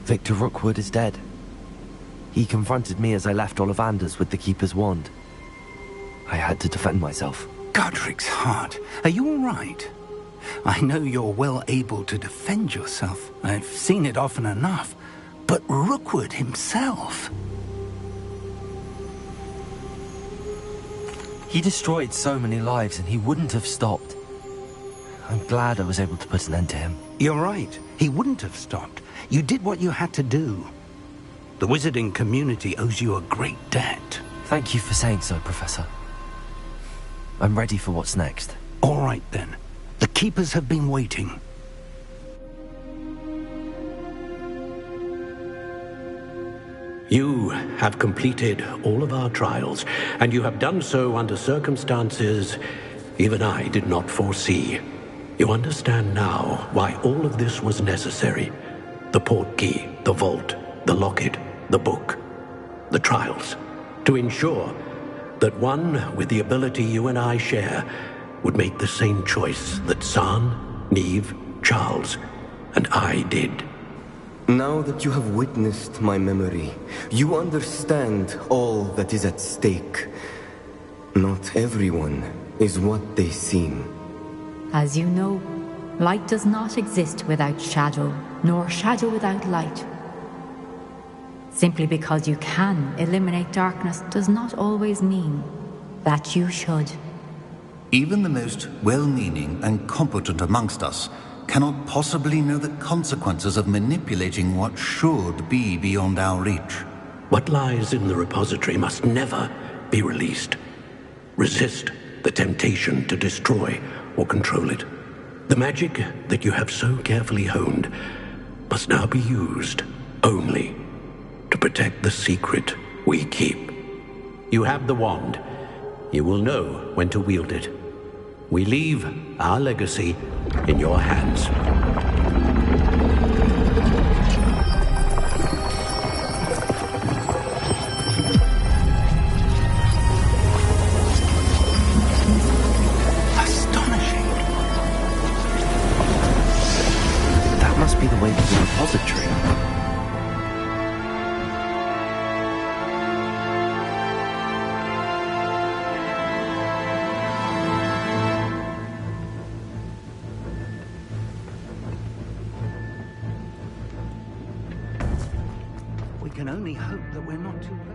Victor Rookwood is dead. He confronted me as I left Ollivander's with the Keeper's wand. I had to defend myself. Godric's heart, are you all right? I know you're well able to defend yourself. I've seen it often enough. But Rookwood himself... He destroyed so many lives and he wouldn't have stopped. I'm glad I was able to put an end to him. You're right. He wouldn't have stopped. You did what you had to do. The wizarding community owes you a great debt. Thank you for saying so, Professor. I'm ready for what's next. All right, then. The Keepers have been waiting. You have completed all of our trials, and you have done so under circumstances even I did not foresee. You understand now why all of this was necessary. The portkey, the vault, the locket, the book, the trials. To ensure that one with the ability you and I share would make the same choice that San, Neve, Charles, and I did. Now that you have witnessed my memory, you understand all that is at stake. Not everyone is what they seem. As you know, light does not exist without shadow, nor shadow without light. Simply because you can eliminate darkness does not always mean that you should. Even the most well-meaning and competent amongst us cannot possibly know the consequences of manipulating what should be beyond our reach. What lies in the repository must never be released. Resist the temptation to destroy or control it. The magic that you have so carefully honed must now be used only to protect the secret we keep. You have the wand. You will know when to wield it. We leave our legacy in your hands. Astonishing. That must be the way to the repository. We can only hope that we're not too late.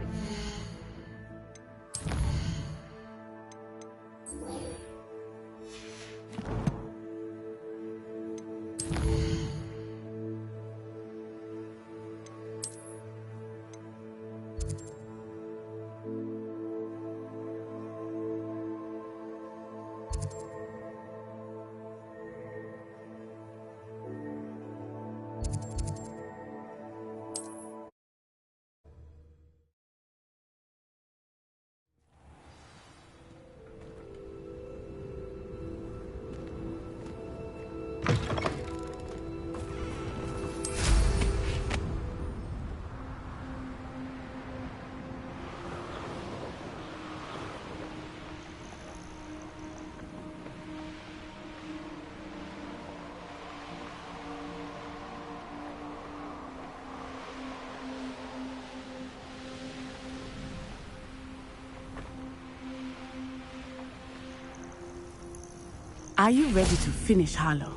Are you ready to finish Harlow?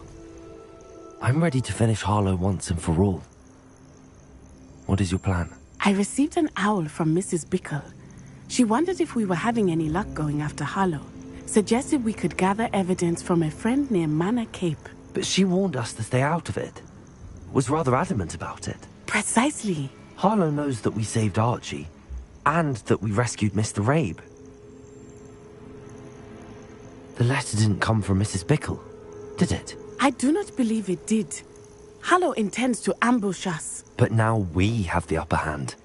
I'm ready to finish Harlow once and for all. What is your plan? I received an owl from Mrs. Bickle. She wondered if we were having any luck going after Harlow. Suggested we could gather evidence from a friend near Manor Cape. But she warned us to stay out of it. Was rather adamant about it. Precisely. Harlow knows that we saved Archie, and that we rescued Mr. Rabe. The letter didn't come from Mrs. Bickle, did it? I do not believe it did. Harlow intends to ambush us. But now we have the upper hand.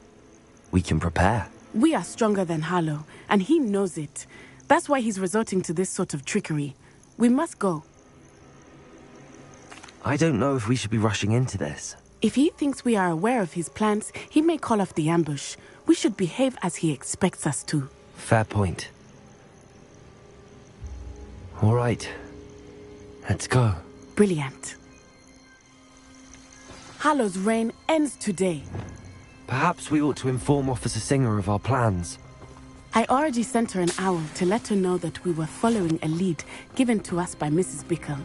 We can prepare. We are stronger than Harlow, and he knows it. That's why he's resorting to this sort of trickery. We must go. I don't know if we should be rushing into this. If he thinks we are aware of his plans, he may call off the ambush. We should behave as he expects us to. Fair point. All right. Let's go. Brilliant. Harlow's reign ends today. Perhaps we ought to inform Officer Singer of our plans. I already sent her an owl to let her know that we were following a lead given to us by Mrs. Bickle.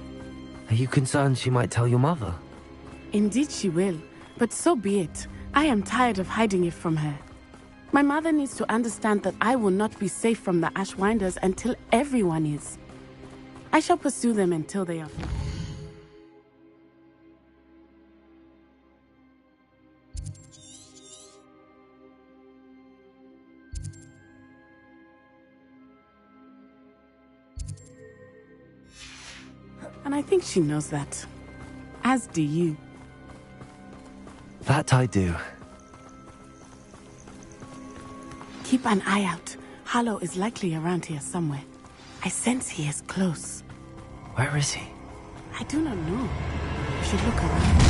Are you concerned she might tell your mother? Indeed she will, but so be it. I am tired of hiding it from her. My mother needs to understand that I will not be safe from the Ashwinders until everyone is. I shall pursue them until they are... And I think she knows that. As do you. That I do. Keep an eye out. Harlow is likely around here somewhere. I sense he is close. Where is he? I do not know. We should look around.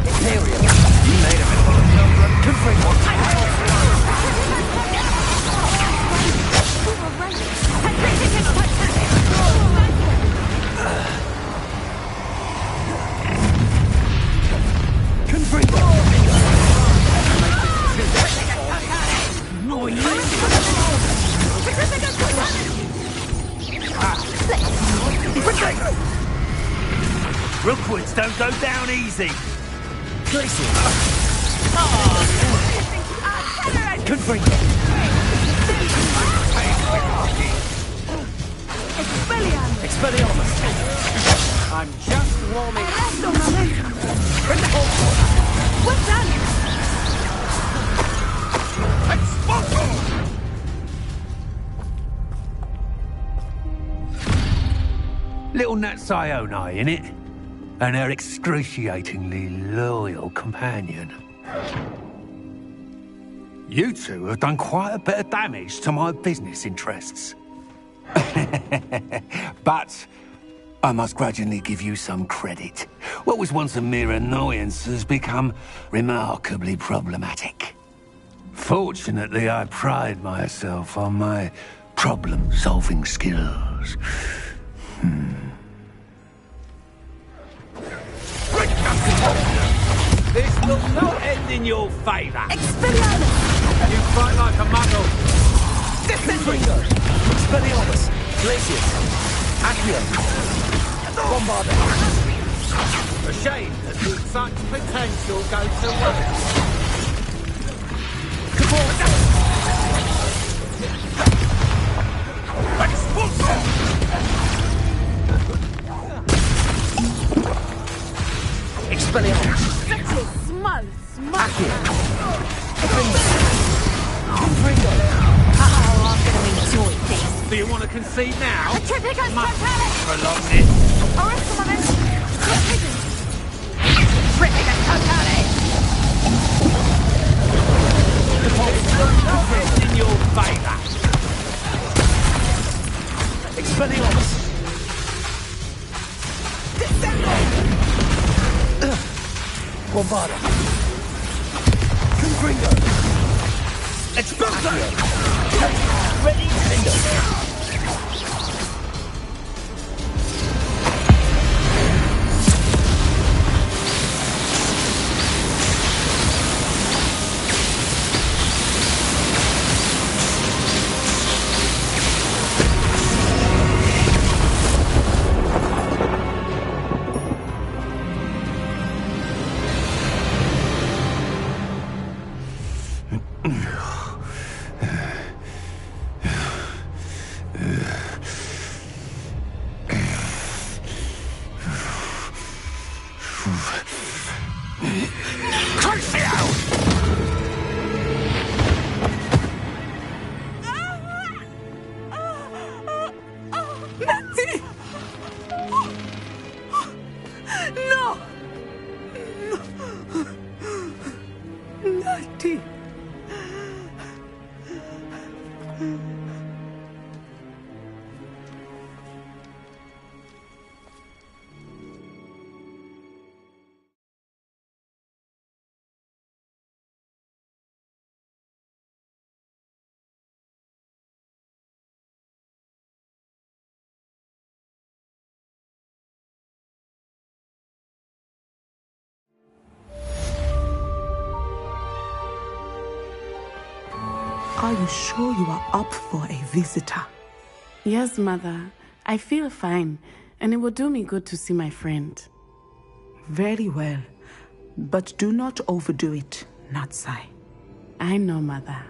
Imperial! You made a bit of children. Confront what? Rookwoods don't go down easy. Expelliarmus! I'm just warming up. Well done! Little Natsione, innit? And her excruciatingly loyal companion. You two have done quite a bit of damage to my business interests. But I must grudgingly give you some credit. What was once a mere annoyance has become remarkably problematic. Fortunately, I pride myself on my problem-solving skills. This will not end in your favor. Expelliarmus! You fight like a muggle. Ringo! Expelliarmus! Glacius! Accio! Bombarda! A shame that such potential goes to waste. Expelliarmus! Small. Accio! Oh, I'm gonna enjoy this. Do you want to concede now? Triplicus Totale! Prolong it. Arrest some of them! Triplicus Totale! Not end in your favor. Expelliarmus! Bombarda! Confringo! Expulso! Ready? Endo! Are you sure you are up for a visitor? Yes, Mother. I feel fine, and it will do me good to see my friend. Very well. But do not overdo it, Natsai. I know, Mother.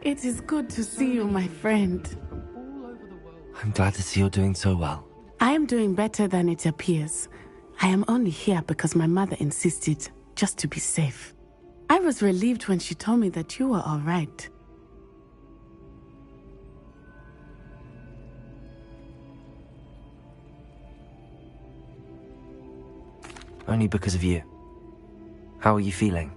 It is good to see you, my friend. I'm glad to see you're doing so well. I am doing better than it appears. I am only here because my mother insisted, just to be safe. I was relieved when she told me that you were all right. Only because of you. How are you feeling?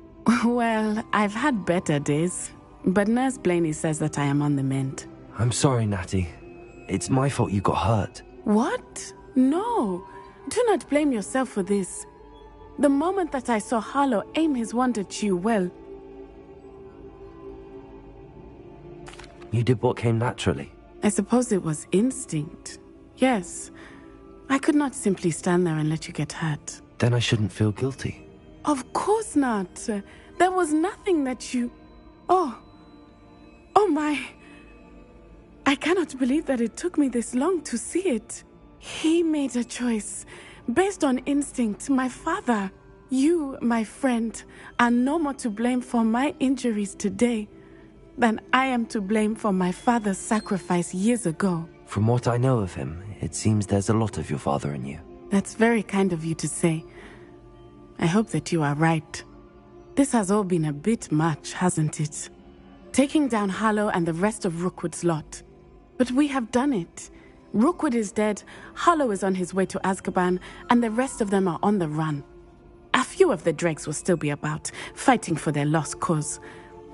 Well, I've had better days, but Nurse Blaney says that I am on the mend. I'm sorry, Natty. It's my fault you got hurt. What? No. Do not blame yourself for this. The moment that I saw Harlow aim his wand at you, well... You did what came naturally. I suppose it was instinct. Yes. I could not simply stand there and let you get hurt. Then I shouldn't feel guilty. Of course not. There was nothing that you... Oh my... I cannot believe that it took me this long to see it. He made a choice. Based on instinct, my father, you, my friend, are no more to blame for my injuries today than I am to blame for my father's sacrifice years ago. From what I know of him, it seems there's a lot of your father in you. That's very kind of you to say. I hope that you are right. This has all been a bit much, hasn't it? Taking down Harlow and the rest of Rookwood's lot. But we have done it. Rookwood is dead, Harlow is on his way to Azkaban, and the rest of them are on the run. A few of the dregs will still be about, fighting for their lost cause.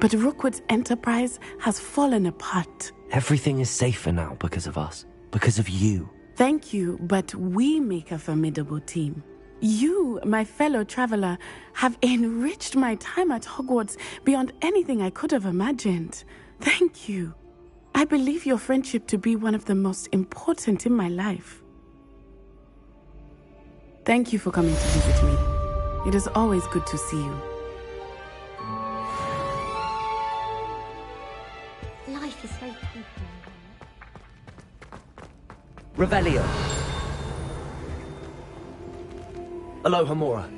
But Rookwood's enterprise has fallen apart. Everything is safer now because of us. Because of you. Thank you, but we make a formidable team. You, my fellow traveler, have enriched my time at Hogwarts beyond anything I could have imagined. Thank you. I believe your friendship to be one of the most important in my life. Thank you for coming to visit me. It is always good to see you. Life is so painful. Revelio. Aloha Mora.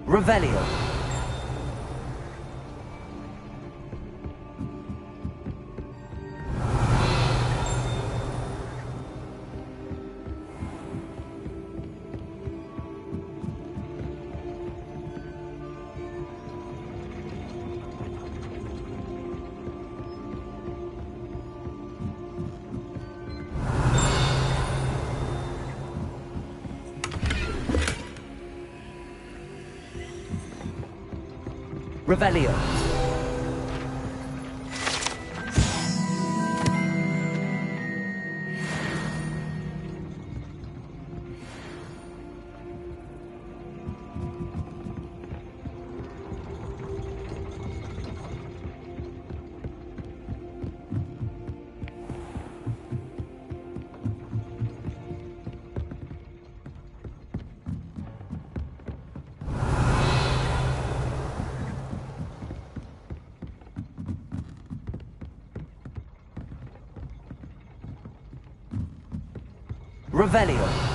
Revelio. Revelio. Revelio.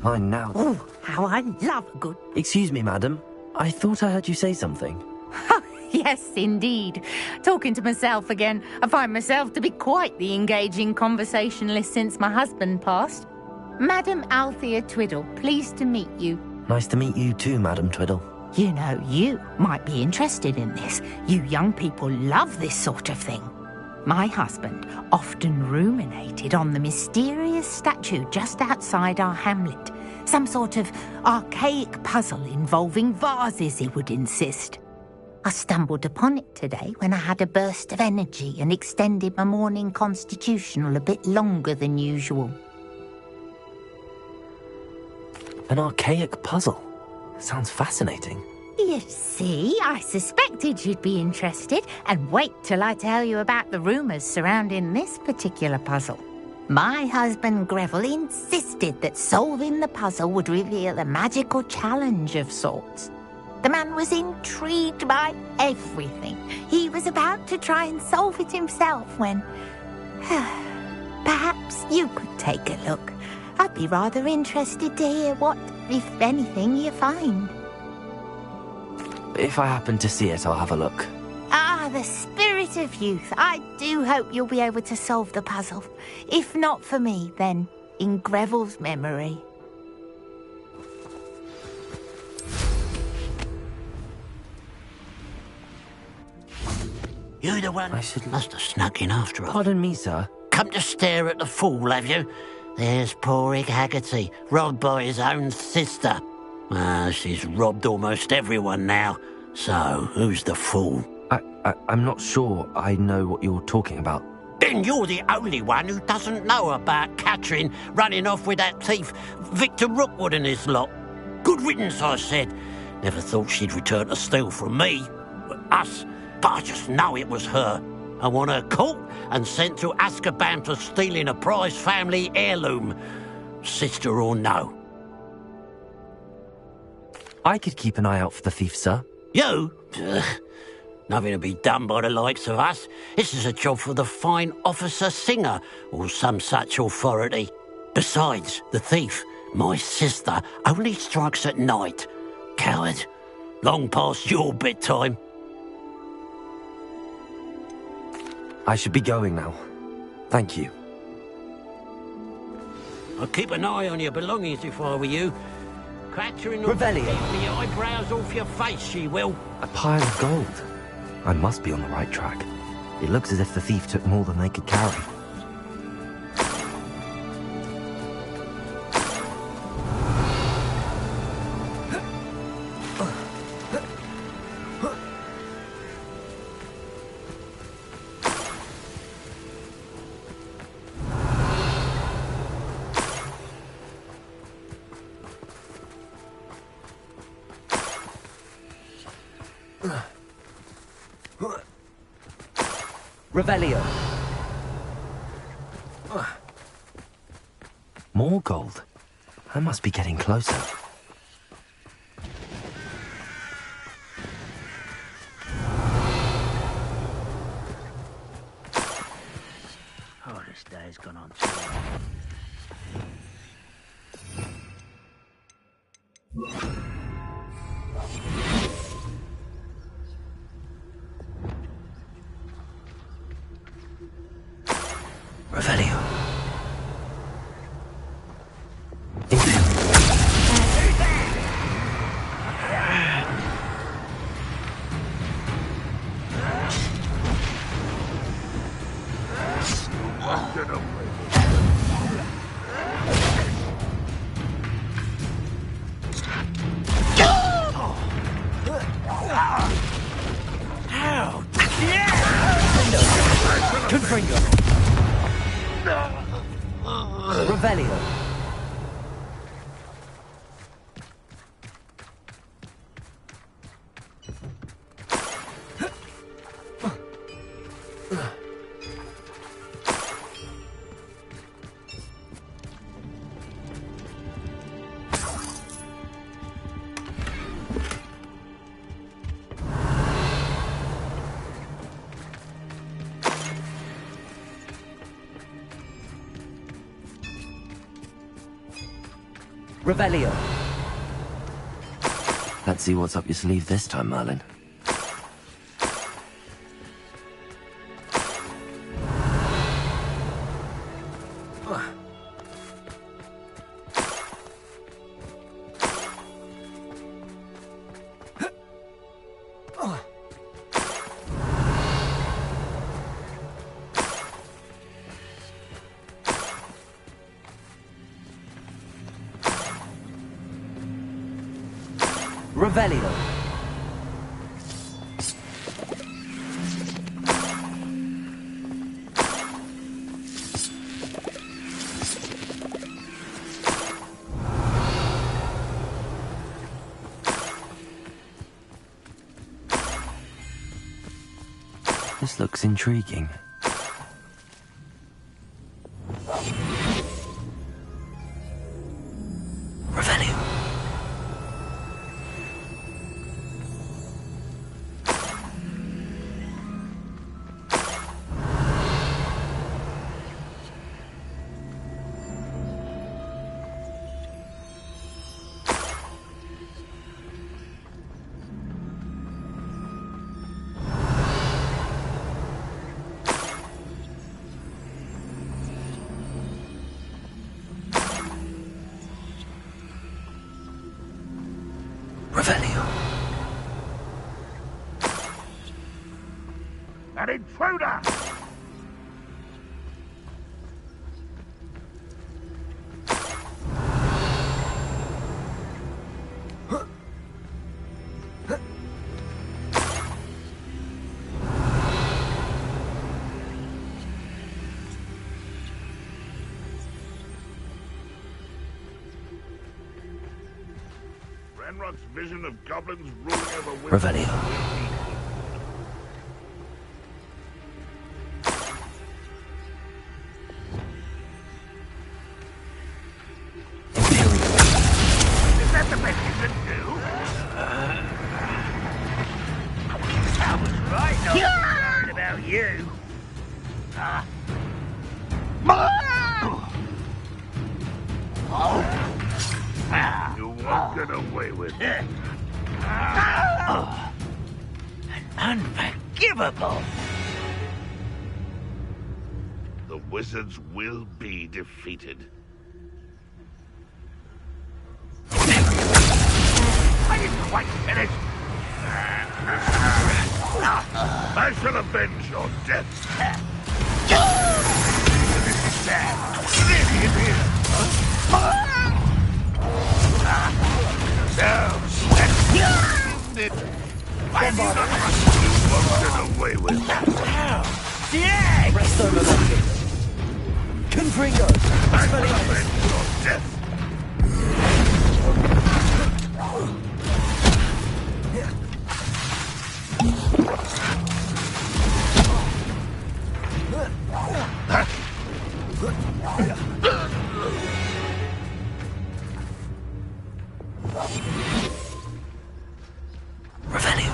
mine now. Oh, how I love a good... Excuse me, madam. I thought I heard you say something. Yes, indeed. Talking to myself again. I find myself to be quite the engaging conversationalist since my husband passed. Madam Althea Twiddle, pleased to meet you. Nice to meet you too, Madam Twiddle. You know, you might be interested in this. You young people love this sort of thing. My husband often ruminated on the mysterious statue just outside our hamlet. Some sort of archaic puzzle involving vases, he would insist. I stumbled upon it today when I had a burst of energy and extended my morning constitutional a bit longer than usual. An archaic puzzle. Sounds fascinating. You see, I suspected you'd be interested, and wait till I tell you about the rumours surrounding this particular puzzle. My husband Greville insisted that solving the puzzle would reveal a magical challenge of sorts. The man was intrigued by everything. He was about to try and solve it himself when... Perhaps you could take a look. I'd be rather interested to hear what, if anything, you find. If I happen to see it, I'll have a look. Ah, the spirit of youth. I do hope you'll be able to solve the puzzle. If not for me, then in Greville's memory. You the one must have snuck in after her. Pardon me, sir. Come to stare at the fool, have you? There's poor Ig Haggerty, robbed by his own sister. She's robbed almost everyone now. So, who's the fool? I'm not sure I know what you're talking about. Then you're the only one who doesn't know about Catherine running off with that thief, Victor Rookwood and his lot. Good riddance, I said. Never thought she'd return to steal from me. Us. But I just know it was her. I want her caught and sent to Azkaban for stealing a prized family heirloom. Sister or no. I could keep an eye out for the thief, sir. You? Nothing to be done by the likes of us. This is a job for the fine officer Singer, or some such authority. Besides, the thief, my sister, only strikes at night. Coward. Long past your bedtime. I should be going now. Thank you. I'd keep an eye on your belongings if I were you. Catherine will keep Revelio. the eyebrows off your face, she will. A pile of gold. I must be on the right track. It looks as if the thief took more than they could carry. Revelio. More gold. I must be getting closer. Oh, this day's gone on too long. Revelio. Confringo. Revelio. Revelio. Let's see what's up your sleeve this time, Merlin. Revelio. This looks intriguing. Revelio. Revelio. An intruder! Renrock's vision of goblins ruling over women. Revelio. Is that the best you can do? I was right, not worried about you. You won't get away with it. Unforgivable! The wizards will be defeated. I didn't quite finish. I shall avenge your death. You won't get away with that. Presto Revelio. Confringo. I shall avenge your death. Revelio.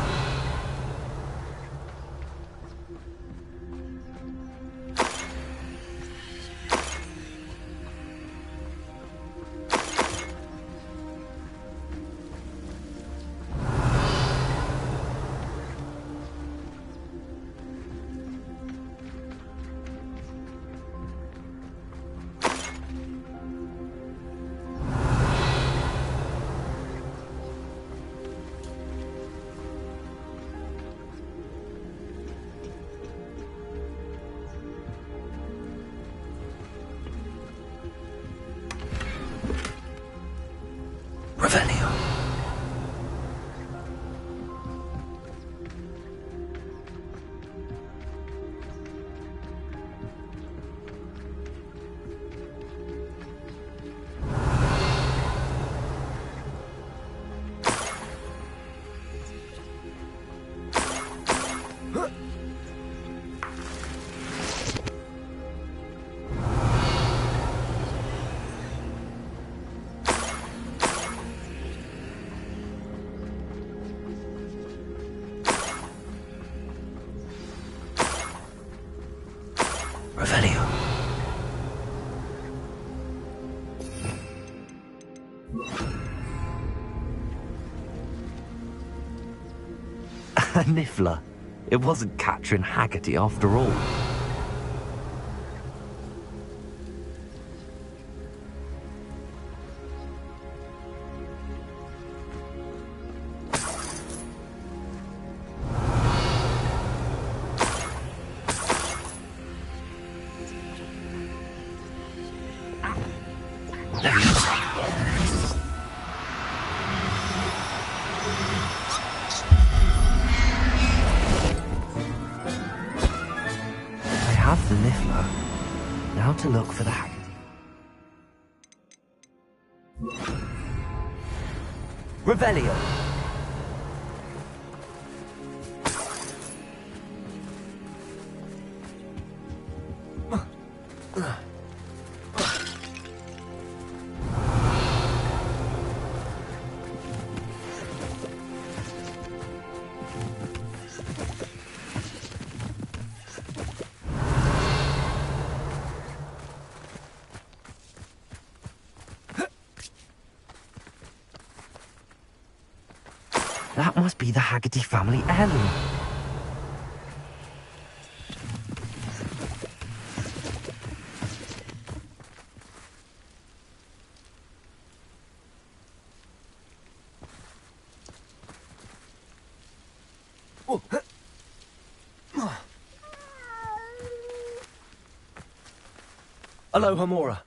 Revelio. Revelio. A niffler. It wasn't Catherine Haggerty after all. The niffler. Now to look for the Haggerty. Revelio. That must be the Haggerty family heirloom. Aloha, Mora.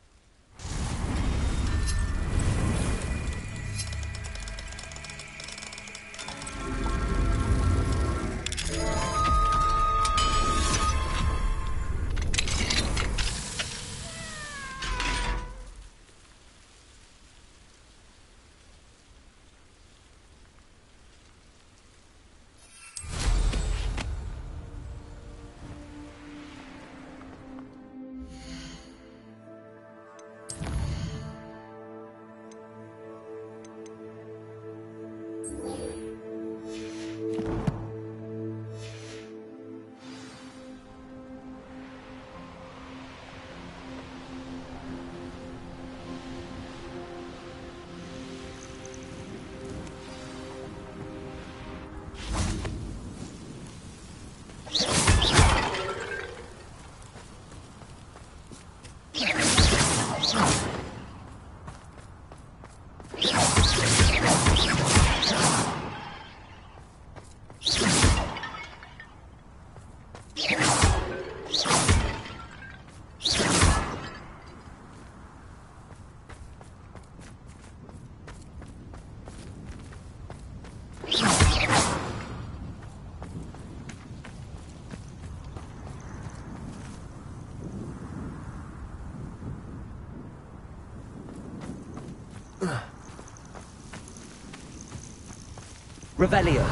Revelio.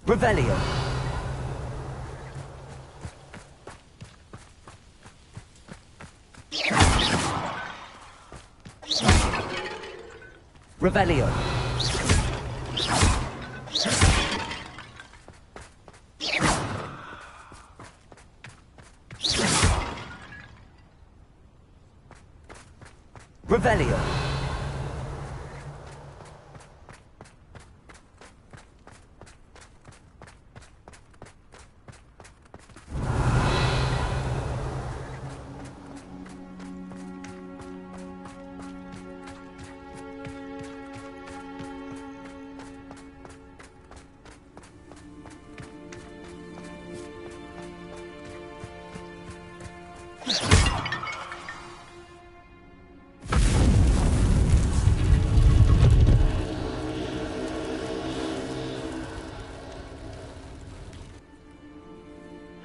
Revelio. Revelio. Revelio.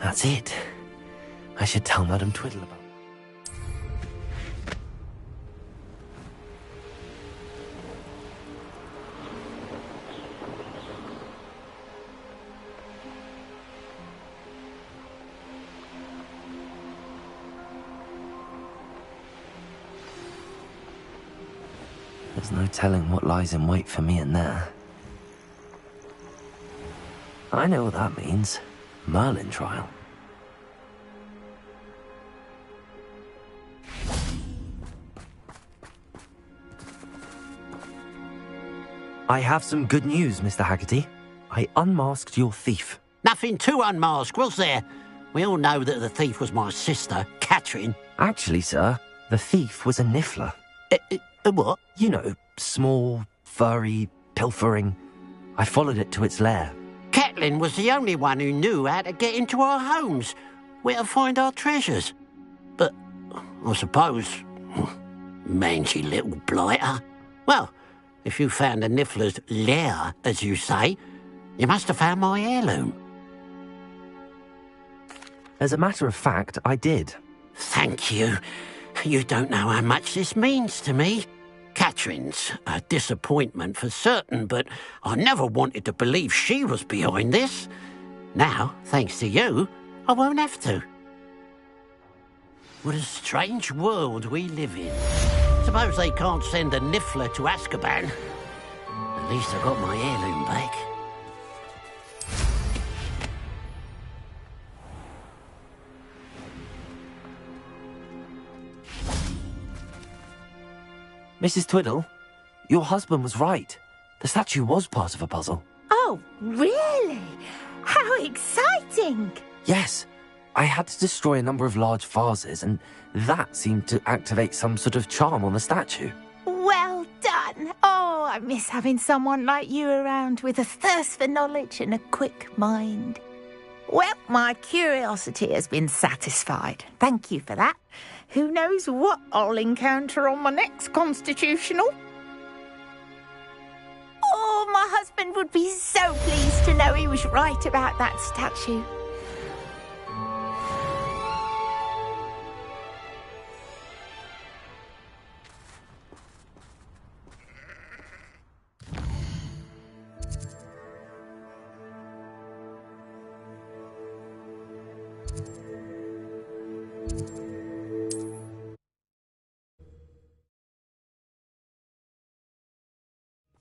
That's it. I should tell Madame Twiddle about it. There's no telling what lies in wait for me in there. I know what that means. Merlin trial. I have some good news, Mr. Haggerty. I unmasked your thief. Nothing to unmask, was there? We all know that the thief was my sister, Catherine. Actually, sir, the thief was a niffler. A what? You know, small, furry, pilfering. I followed it to its lair. Catelyn was the only one who knew how to get into our homes, where to find our treasures. But I suppose, mangy little blighter. Well, if you found the niffler's lair, as you say, you must have found my heirloom. As a matter of fact, I did. Thank you. You don't know how much this means to me. Catherine's a disappointment for certain, but I never wanted to believe she was behind this. Now, thanks to you, I won't have to. What a strange world we live in. Suppose they can't send a niffler to Azkaban. At least I got my heirloom back. Mrs. Twiddle, your husband was right. The statue was part of a puzzle. Oh, really? How exciting! Yes. I had to destroy a number of large vases, and that seemed to activate some sort of charm on the statue. Well done! Oh, I miss having someone like you around with a thirst for knowledge and a quick mind. Well, my curiosity has been satisfied. Thank you for that. Who knows what I'll encounter on my next constitutional? Oh, my husband would be so pleased to know he was right about that statue.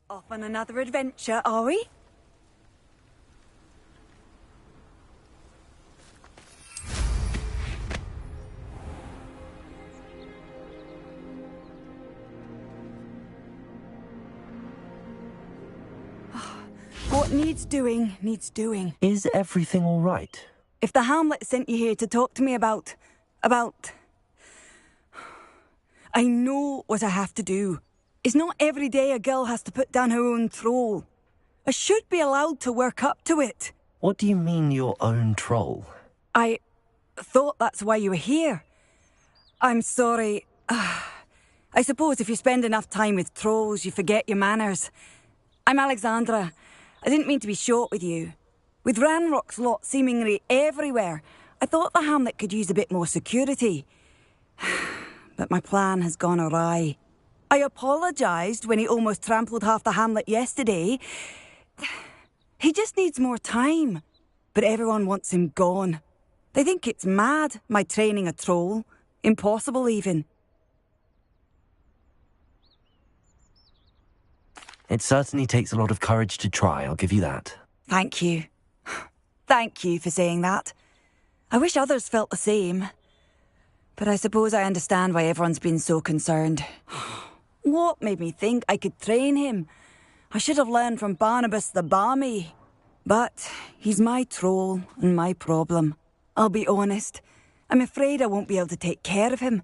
Off on another adventure, are we? What needs doing, needs doing. Is everything all right? If the Hamlet sent you here to talk to me about... I know what I have to do. It's not every day a girl has to put down her own troll. I should be allowed to work up to it. What do you mean, your own troll? I thought that's why you were here. I'm sorry. I suppose if you spend enough time with trolls, you forget your manners. I'm Alexandra. I didn't mean to be short with you. With Ranrock's lot seemingly everywhere, I thought the Hamlet could use a bit more security. But my plan has gone awry. I apologised when he almost trampled half the Hamlet yesterday. He just needs more time. But everyone wants him gone. They think it's mad, my training a troll. Impossible, even. It certainly takes a lot of courage to try, I'll give you that. Thank you. Thank you for saying that. I wish others felt the same. But I suppose I understand why everyone's been so concerned. What made me think I could train him? I should have learned from Barnabas the Barmy. But he's my troll and my problem. I'll be honest. I'm afraid I won't be able to take care of him.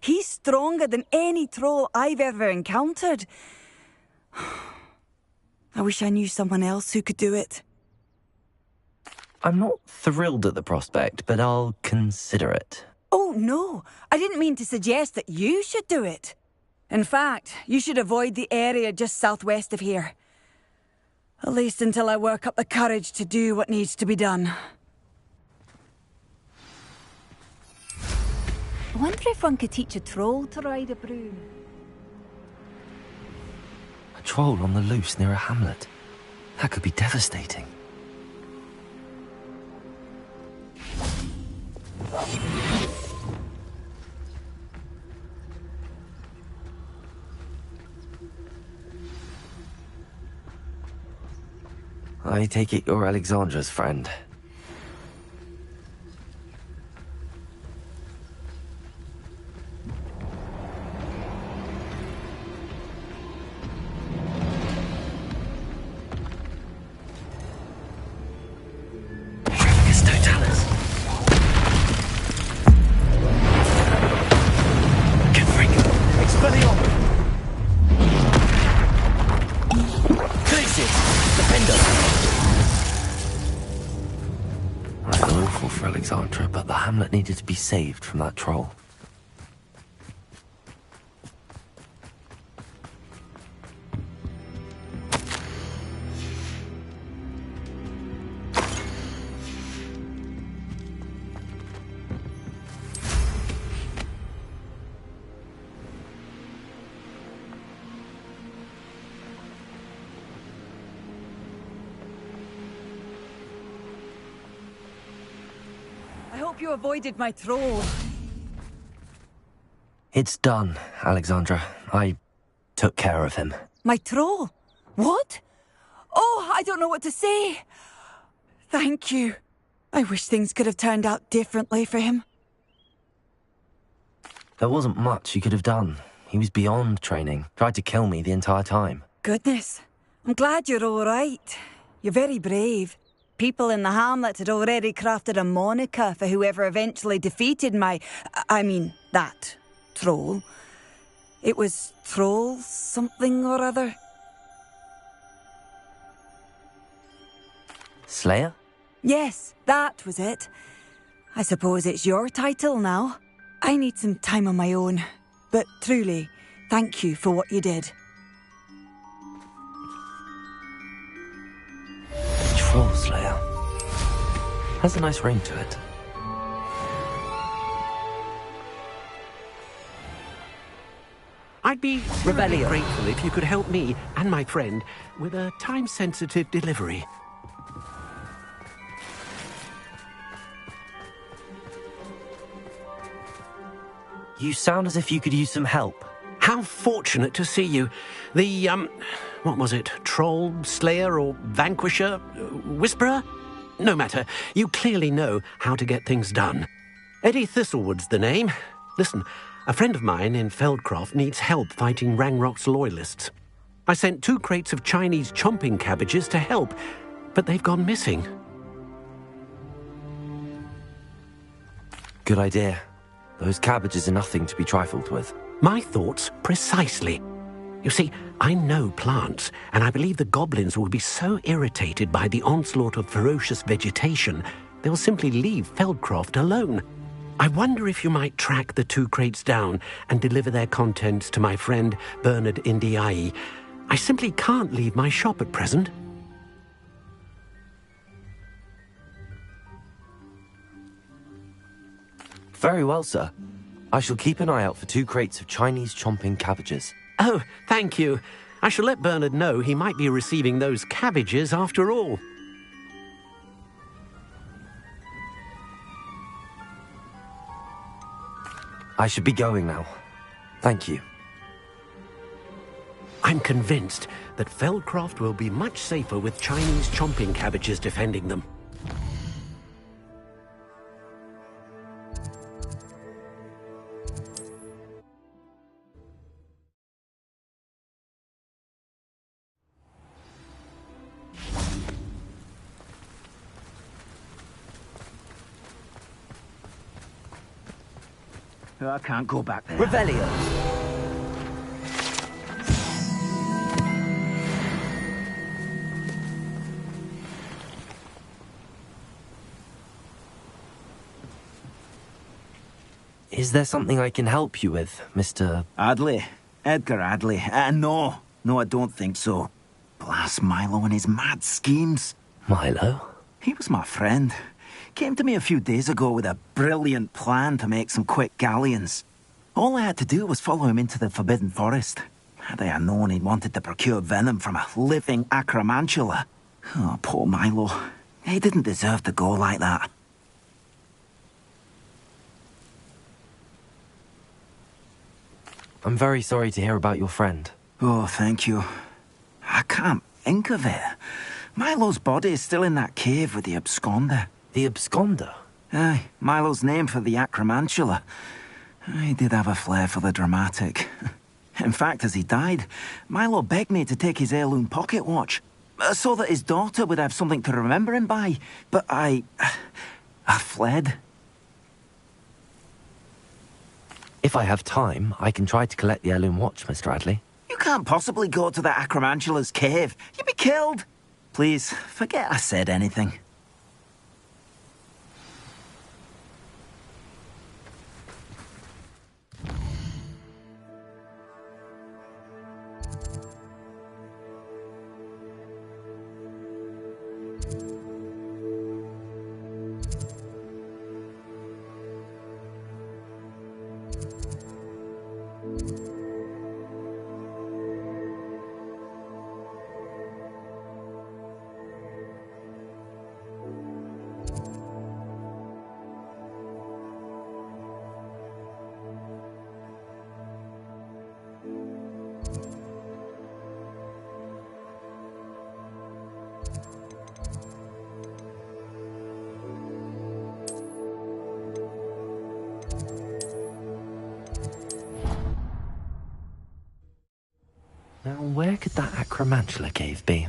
He's stronger than any troll I've ever encountered. I wish I knew someone else who could do it. I'm not thrilled at the prospect, but I'll consider it. Oh, no. I didn't mean to suggest that you should do it. In fact, you should avoid the area just southwest of here. At least until I work up the courage to do what needs to be done. I wonder if one could teach a troll to ride a broom. A troll on the loose near a hamlet. That could be devastating. I take it you're Alexandra's friend. Revelio! Crisis! Defender! I feel awful for Alexandra, but the hamlet needed to be saved from that troll. I hope you avoided my troll. It's done, Alexandra. I took care of him. My troll? What? Oh, I don't know what to say. Thank you. I wish things could have turned out differently for him. There wasn't much you could have done. He was beyond training. Tried to kill me the entire time. Goodness. I'm glad you're all right. You're very brave. People in the hamlet had already crafted a moniker for whoever eventually defeated that troll. It was Troll something or other. Slayer? Yes, that was it. I suppose it's your title now. I need some time on my own. But truly, thank you for what you did. Troll Slayer. Has a nice ring to it. I'd be really grateful if you could help me and my friend with a time-sensitive delivery. You sound as if you could use some help. How fortunate to see you. The, what was it? Troll, Slayer, or Vanquisher? Whisperer? No matter. You clearly know how to get things done. Eddie Thistlewood's the name. Listen, a friend of mine in Feldcroft needs help fighting Rangrock's loyalists. I sent 2 crates of Chinese chomping cabbages to help, but they've gone missing. Good idea. Those cabbages are nothing to be trifled with. My thoughts precisely. You see, I know plants, and I believe the goblins will be so irritated by the onslaught of ferocious vegetation, they'll simply leave Feldcroft alone. I wonder if you might track the 2 crates down and deliver their contents to my friend Bernard Indiai. I simply can't leave my shop at present. Very well, sir. I shall keep an eye out for 2 crates of Chinese chomping cabbages. Oh, thank you. I shall let Bernard know he might be receiving those cabbages after all. I should be going now. Thank you. I'm convinced that Feldcroft will be much safer with Chinese chomping cabbages defending them. I can't go back there. Revelio! Is there something I can help you with, Mr... Adley? Edgar Adley? No, I don't think so. Blast Milo and his mad schemes. Milo? He was my friend. Came to me a few days ago with a brilliant plan to make some quick galleons. All I had to do was follow him into the Forbidden Forest. Had I known he'd wanted to procure venom from a living acromantula. Oh, poor Milo. He didn't deserve to go like that. I'm very sorry to hear about your friend. Oh, thank you. I can't think of it. Milo's body is still in that cave with the absconder. The absconder? Aye, Milo's name for the acromantula. He did have a flair for the dramatic. In fact, as he died, Milo begged me to take his heirloom pocket watch, so that his daughter would have something to remember him by. But I fled. If I have time, I can try to collect the heirloom watch, Mr. Radley. You can't possibly go to the Acromantula's cave. You'd be killed. Please, forget I said anything. Now, where could that Acromantula cave be?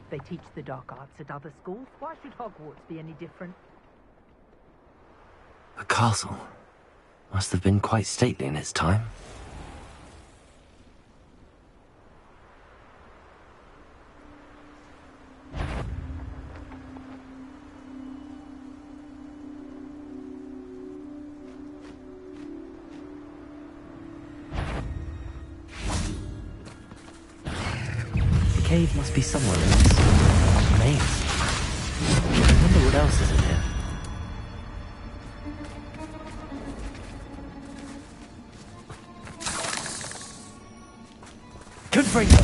They teach the dark arts at other schools. Why should Hogwarts be any different? The castle must have been quite stately in its time. The cave must be somewhere in this maze. else is in here. Confringo!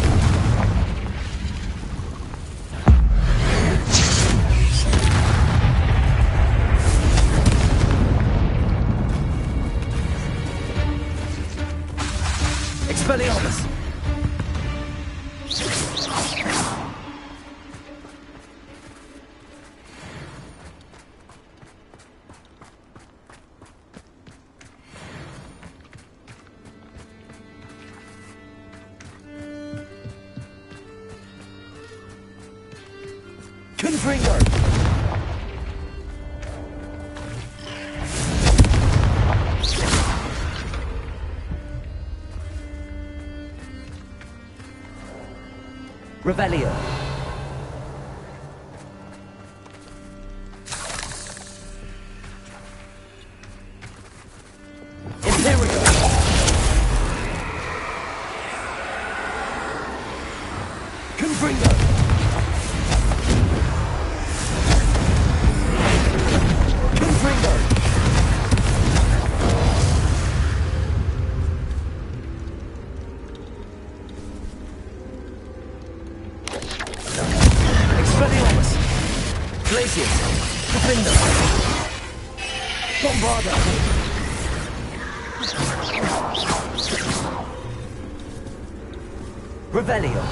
Expelliarmus! Confringo! Revelio. Imperio. Confringo. Confringo. Expelliarmus! Glacius! Defender! Bombarda! Revelio!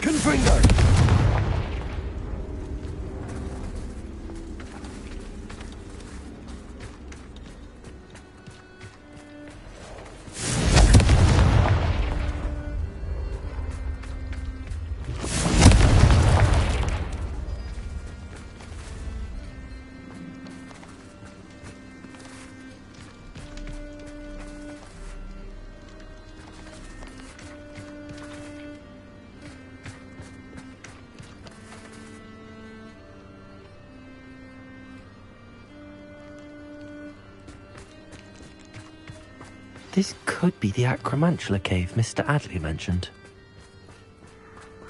Confringo! This could be the Acromantula cave Mr. Adley mentioned.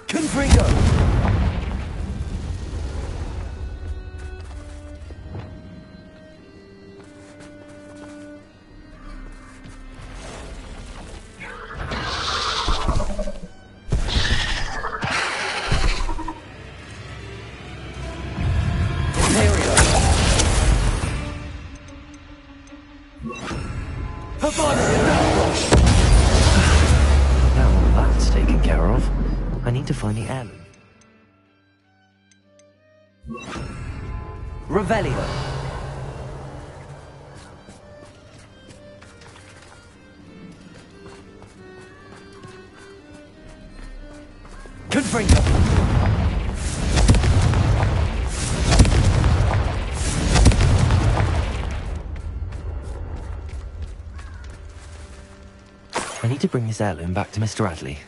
Confringo! Now all that's taken care of, I need to find the heirloom. Revelio. Confringo. I need to bring this heirloom back to Mr. Adley.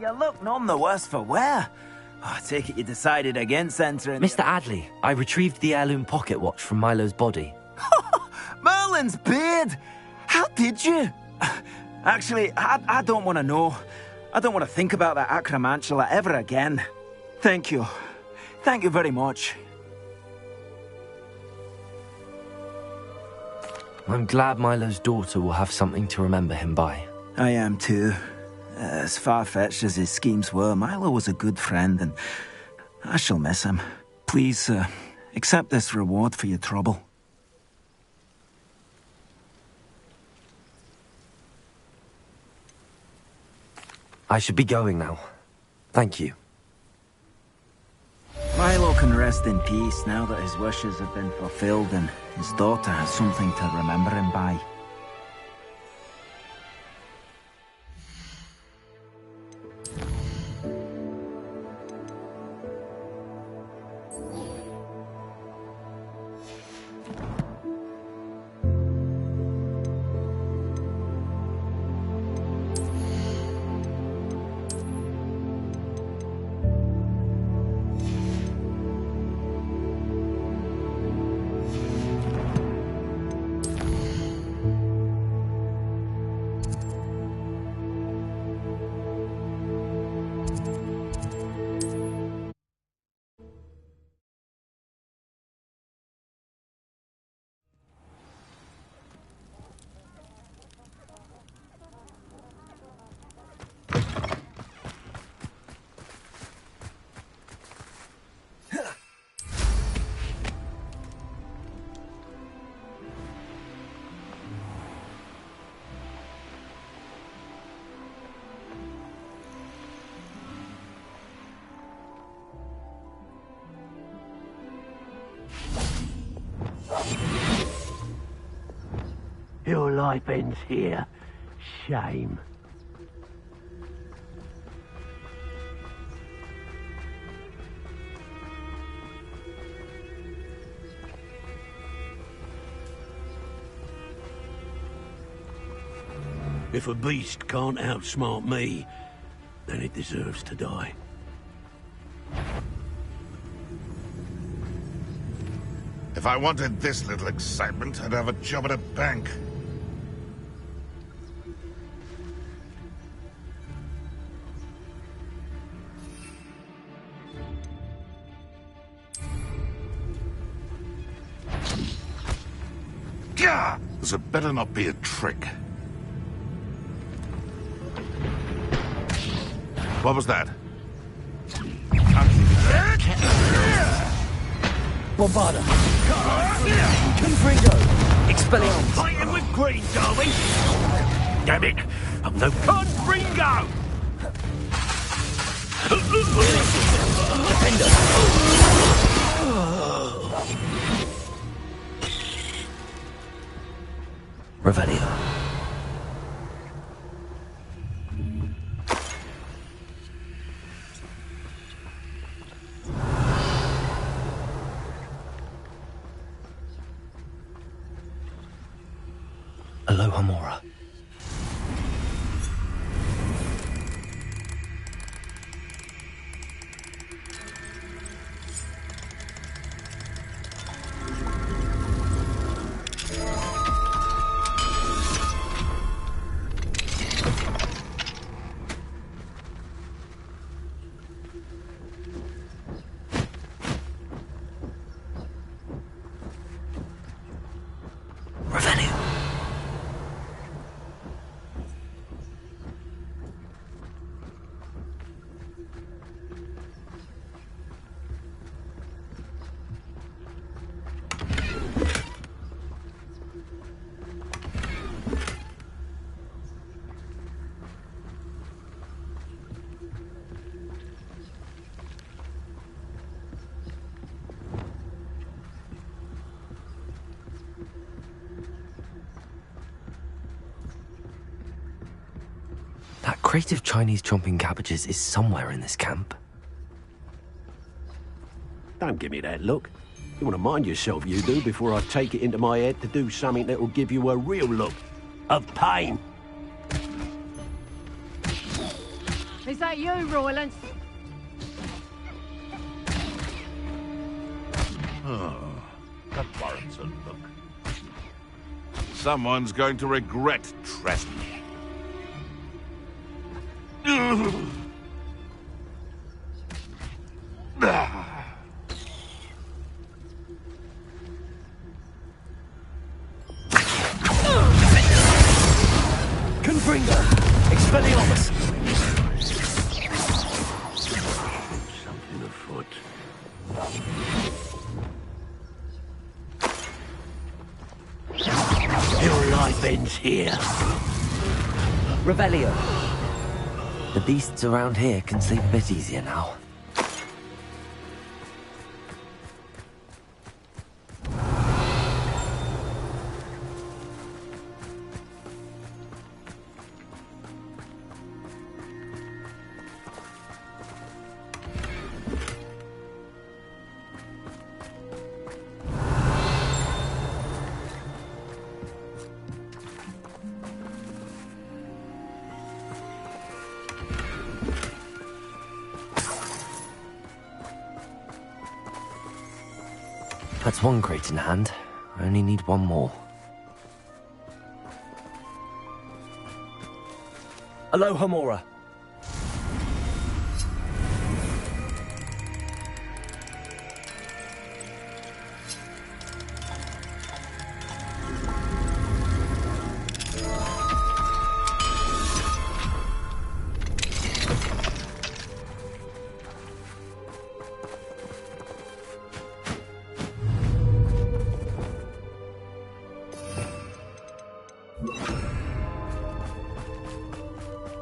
you look none the worse for wear. Oh, I take it you decided against entering... Mr. Adley, I retrieved the heirloom pocket watch from Milo's body. Merlin's beard! How did you? Actually, I don't want to know. I don't want to think about that acromantula ever again. Thank you. Thank you very much. I'm glad Milo's daughter will have something to remember him by. I am too. As far-fetched as his schemes were, Milo was a good friend, and I shall miss him. Please, accept this reward for your trouble. I should be going now. Thank you. Milo can rest in peace now that his wishes have been fulfilled and his daughter has something to remember him by. Your life ends here. Shame. If a beast can't outsmart me, then it deserves to die. If I wanted this little excitement, I'd have a job at a bank. Gah! This had better not be a trick. What was that? Bombarda. Confringo! Expelliarmus! Fighting with green, darling! Damn it! I'm no Confringo! Defender! Revelio. Aloha Mora. That crate of Chinese chomping cabbages is somewhere in this camp. Don't give me that look. You want to mind yourself, you do, before I take it into my head to do something that will give you a real look of pain. Is that you, Roylance? Oh, that warrants a look. Someone's going to regret trespassing. Confringo! Expelliarmus! Something afoot. Your life ends here. Revelio. The beasts around here can sleep a bit easier now. That's one crate in hand. I only need one more. Aloha, Mora.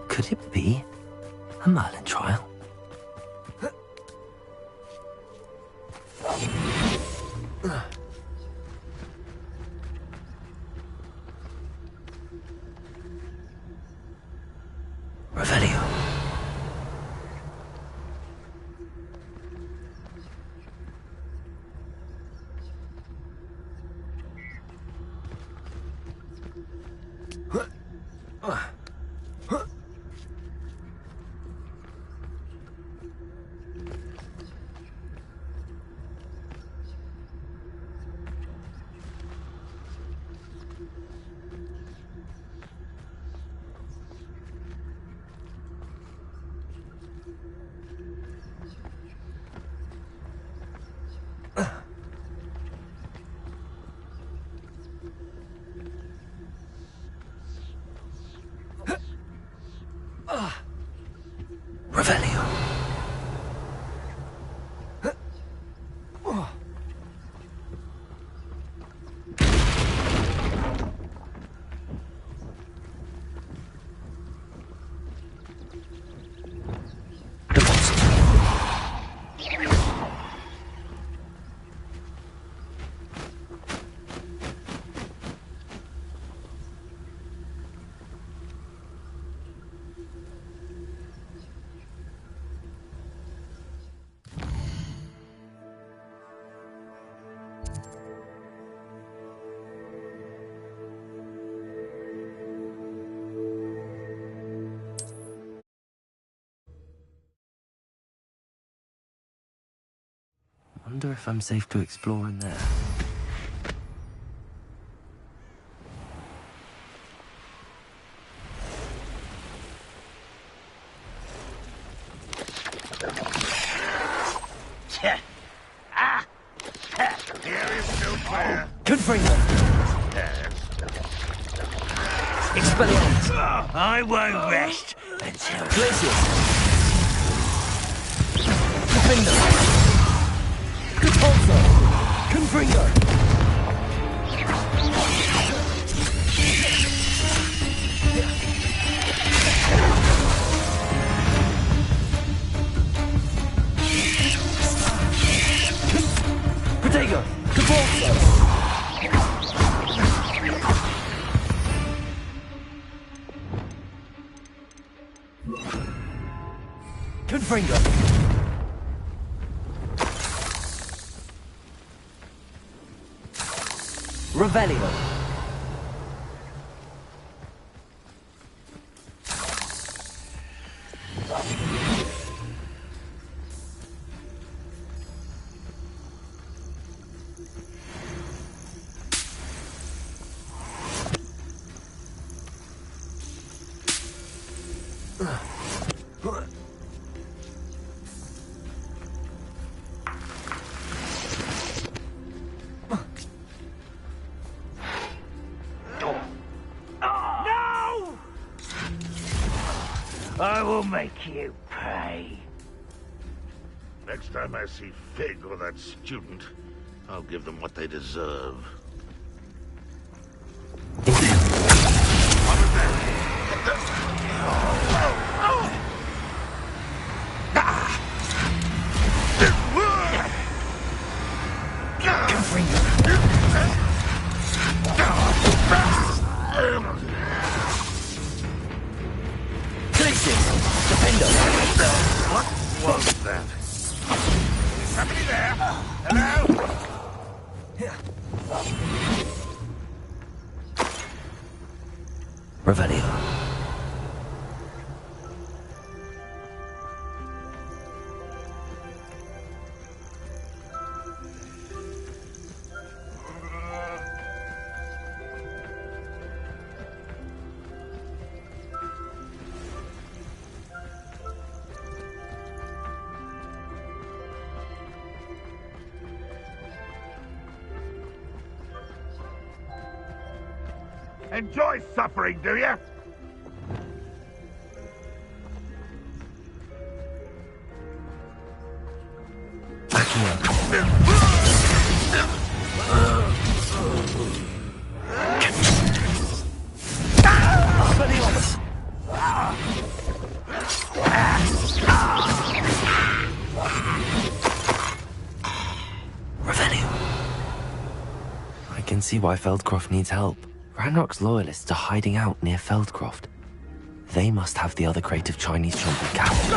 Could it be a Merlin trial? Revelio. Revelio. Wonder if I'm safe to explore in there. Here is still clear. Confringo. Expelliarmus. I won't rest until... Glacius. Confringo. Repulsor! Confringo! Protego! Repulsor! Confringo! Revelio. No! I will make you pay. Next time I see Fig or that student, I'll give them what they deserve. What was that? Is somebody there? Hello? Revelio. Enjoy suffering, do you? Revelio. I can see why Feldcroft needs help. Ranrock's loyalists are hiding out near Feldcroft. They must have the other crate of Chinese chomping cabbages.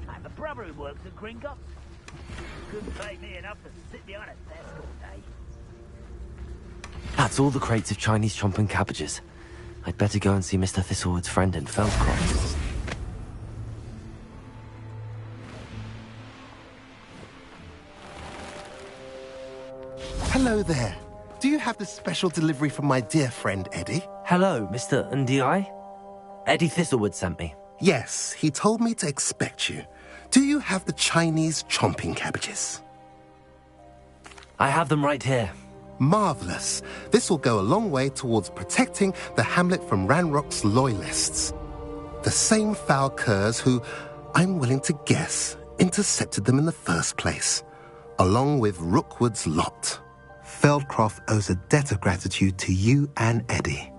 I have a brother who works at Gringotts. Couldn't pay me enough to sit behind a desk all day. That's all the crates of Chinese chomping cabbages. I'd better go and see Mr. Thistlewood's friend in Feldcroft. Hello there. Do you have the special delivery from my dear friend Eddie? Hello, Mr. Ndi? Eddie Thistlewood sent me. Yes, he told me to expect you. Do you have the Chinese chomping cabbages? I have them right here. Marvelous. This will go a long way towards protecting the hamlet from Ranrock's loyalists. The same foul curs who, I'm willing to guess, intercepted them in the first place, along with Rookwood's lot. Feldcroft owes a debt of gratitude to you and Eddie.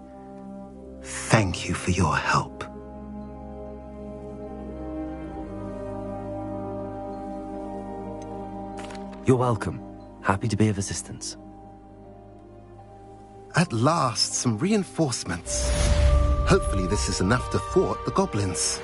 Thank you for your help. You're welcome. Happy to be of assistance. At last, some reinforcements. Hopefully this is enough to thwart the goblins.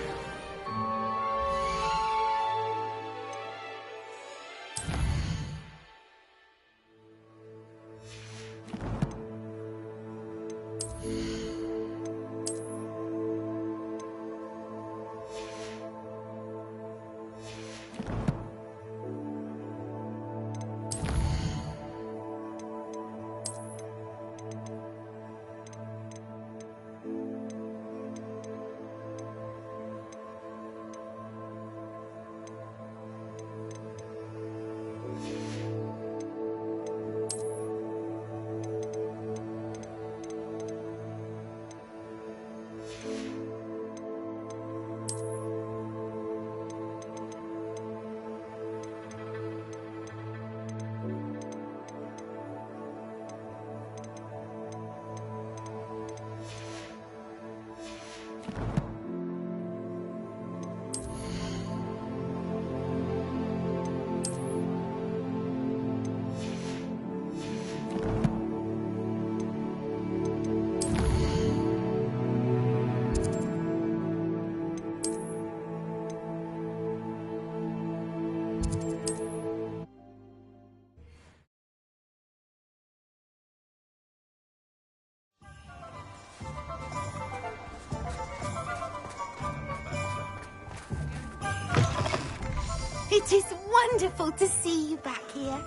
It is wonderful to see you back here.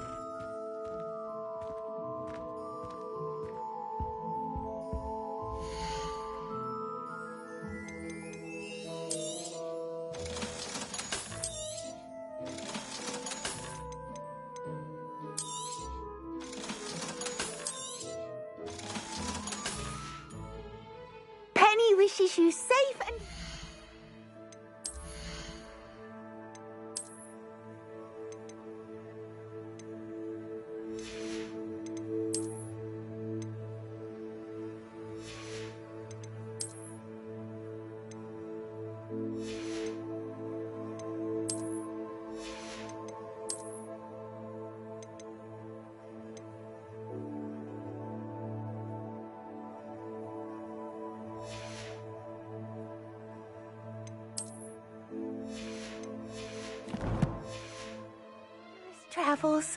Penny wishes you safe and... travels.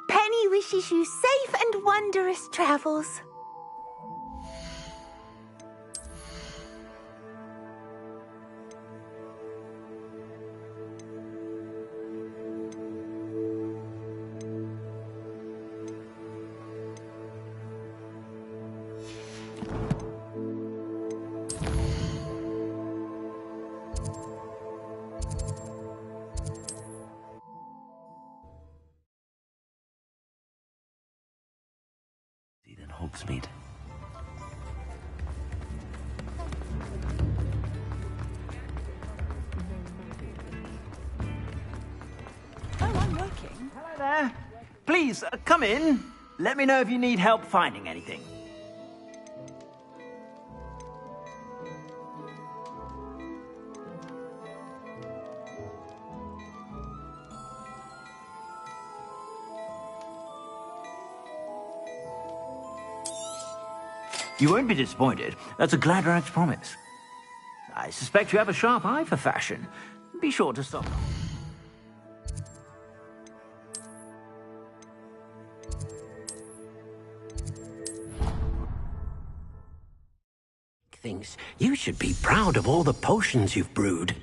Penny wishes you safe and wondrous travels. Than Hogsmeade. Oh, I'm working. Hello there. Please, come in. Let me know if you need help finding anything. You won't be disappointed. That's a Gladrag's promise. I suspect you have a sharp eye for fashion. Be sure to stop. Things. You should be proud of all the potions you've brewed.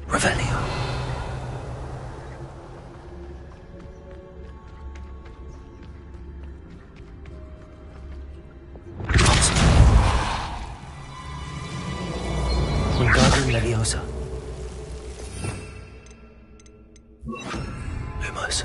Revelio. Wingardium Leviosa. Lumos.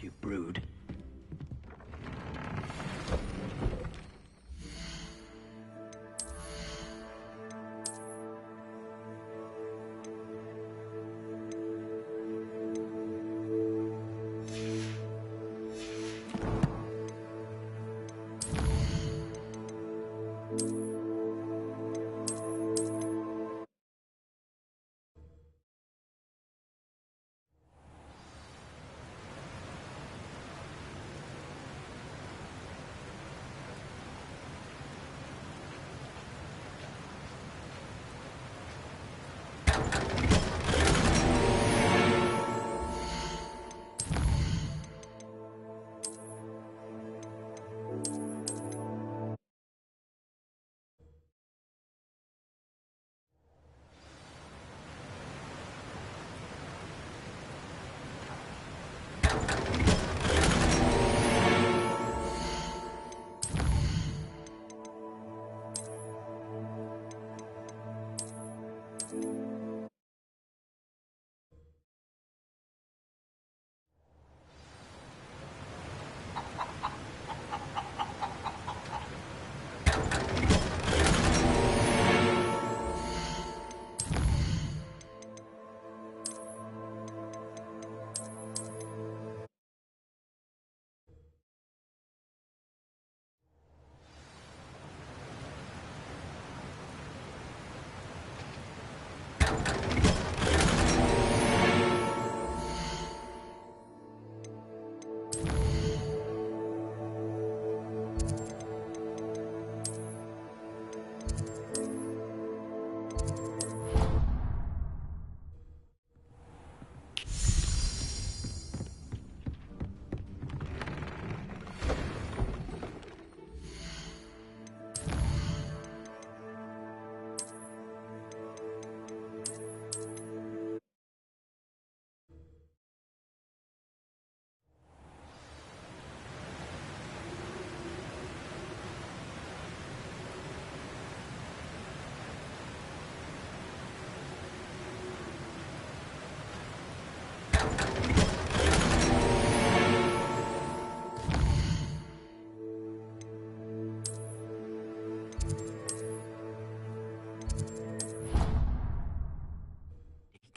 You've brewed.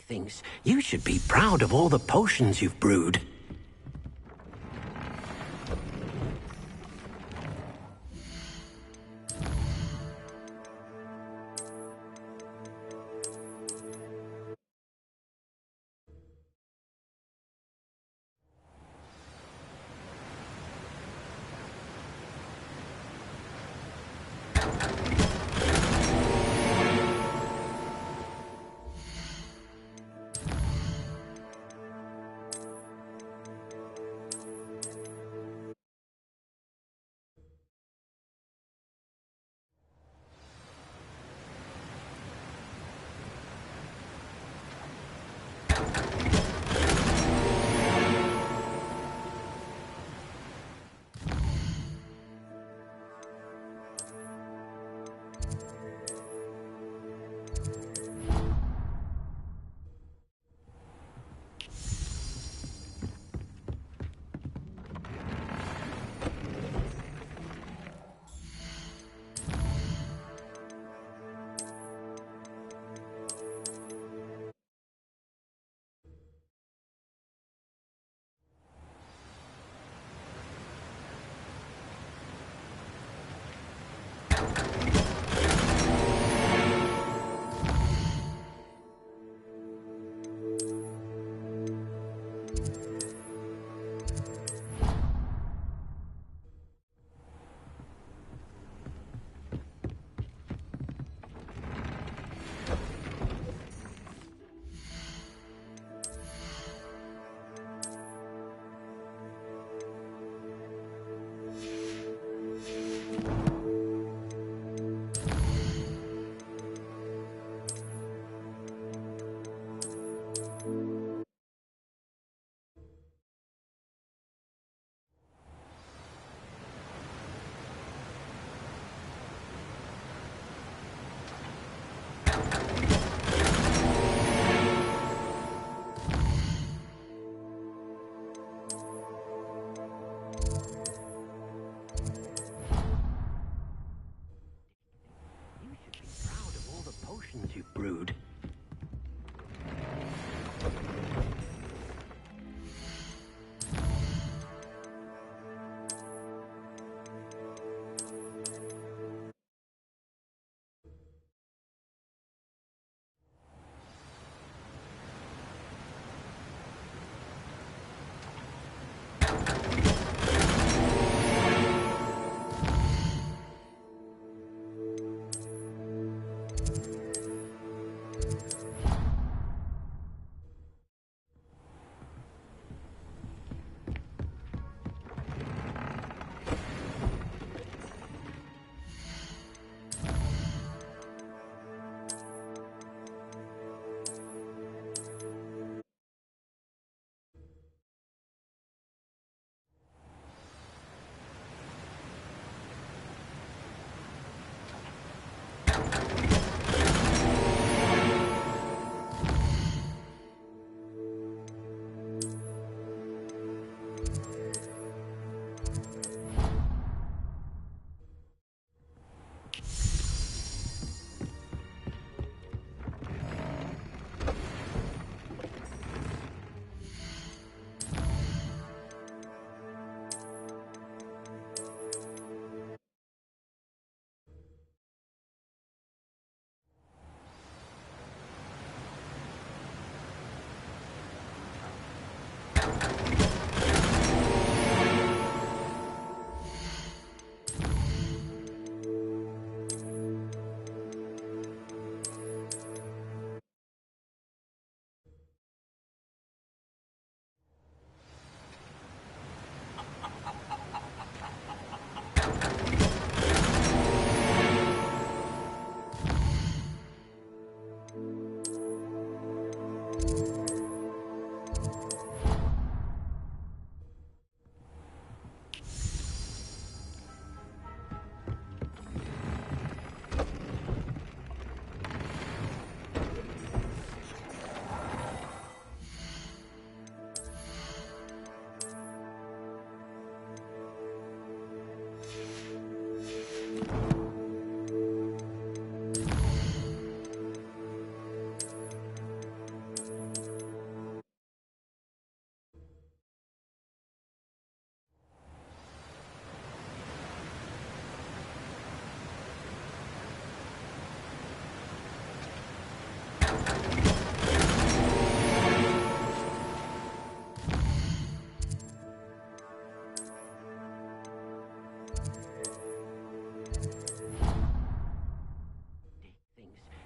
Things. You should be proud of all the potions you've brewed.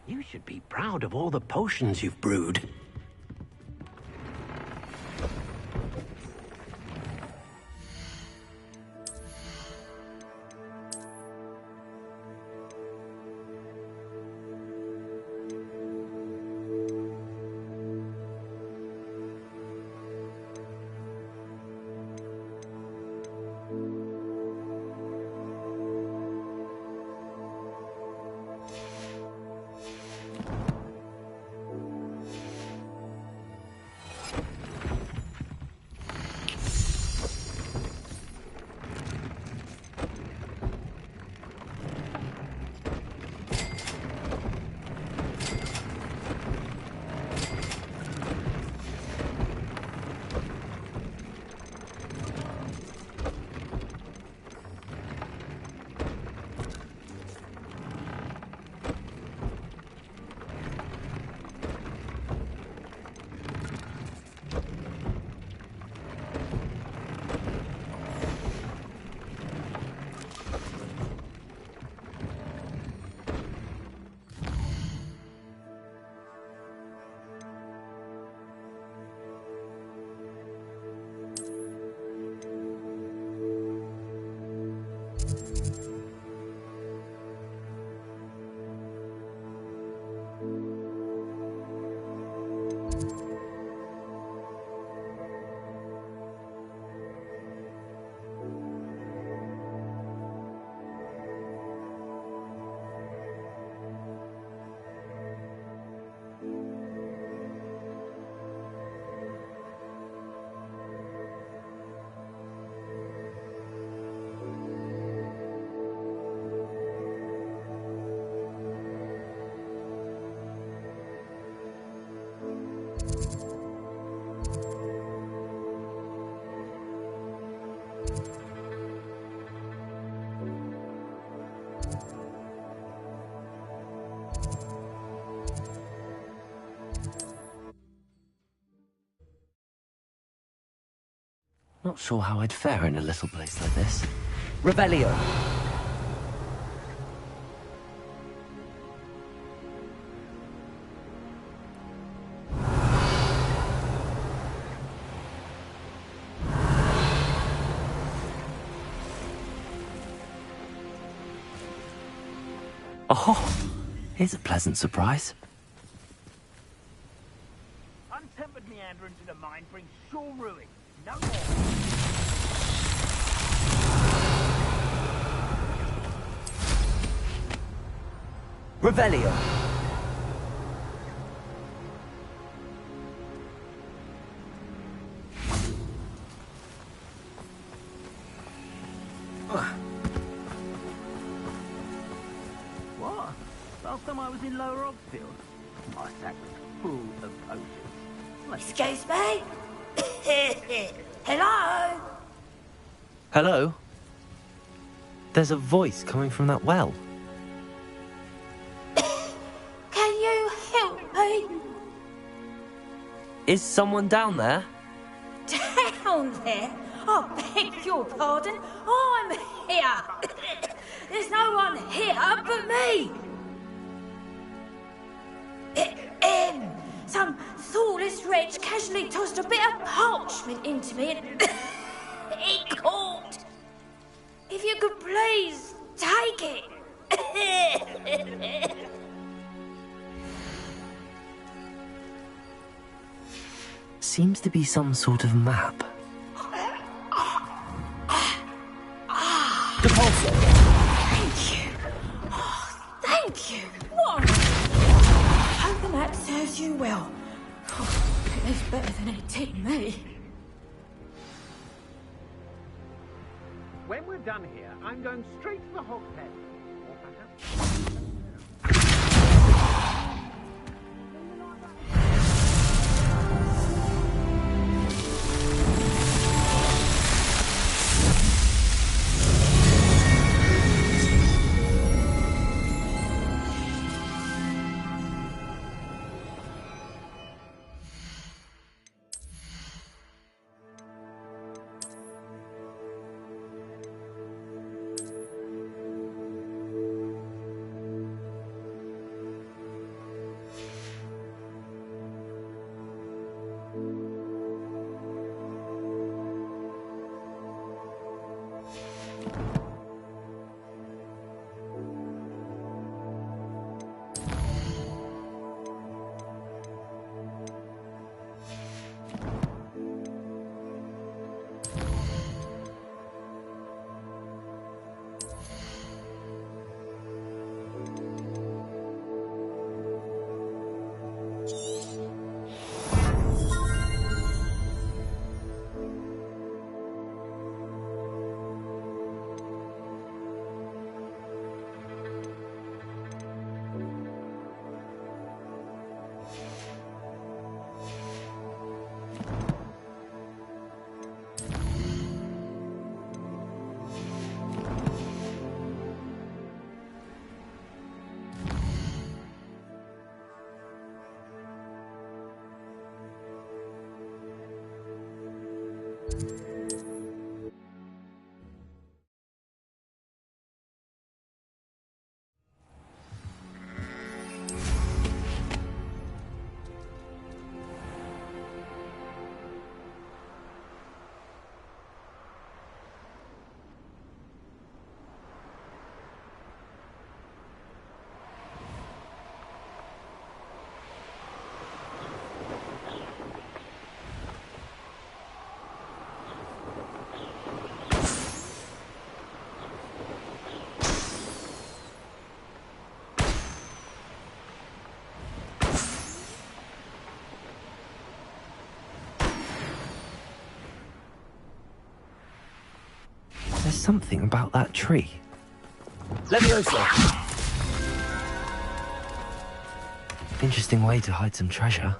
You should be proud of all the potions you've brewed. Not sure how I'd fare in a little place like this. Revelio. Oh, here's a pleasant surprise. Untempered meander into the mine brings sure ruin. No more. Revelio. What? Last time I was in Lower Oxfield, my sack was full of potions. Excuse me? Hello? Hello? There's a voice coming from that well. Can you help me? Is someone down there? Down there? I beg your pardon. I'm here. There's no one here but me. Some thoughtless wretch casually tossed a bit of parchment into me and it caught. If you could please take it. Seems to be some sort of map. Thank you. Oh, thank you. What? Hope the map serves you well. Oh, it is better than it did me. When we're done here, I'm going straight to the Hogshead. There's something about that tree. Leviosa! Interesting way to hide some treasure.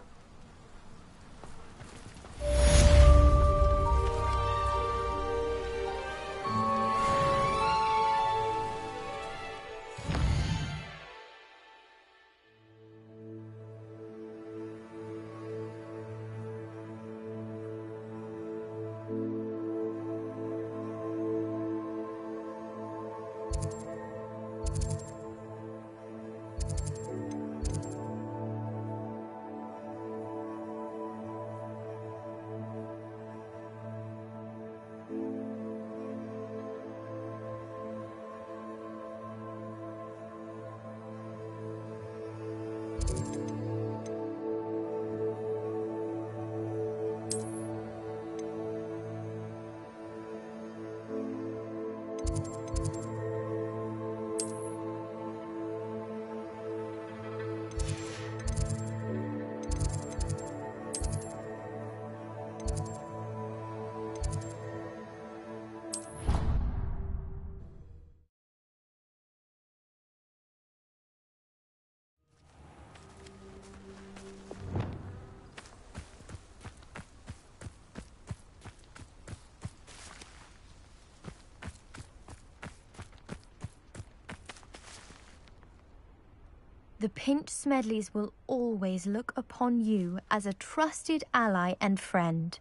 The Pinch Smedleys will always look upon you as a trusted ally and friend.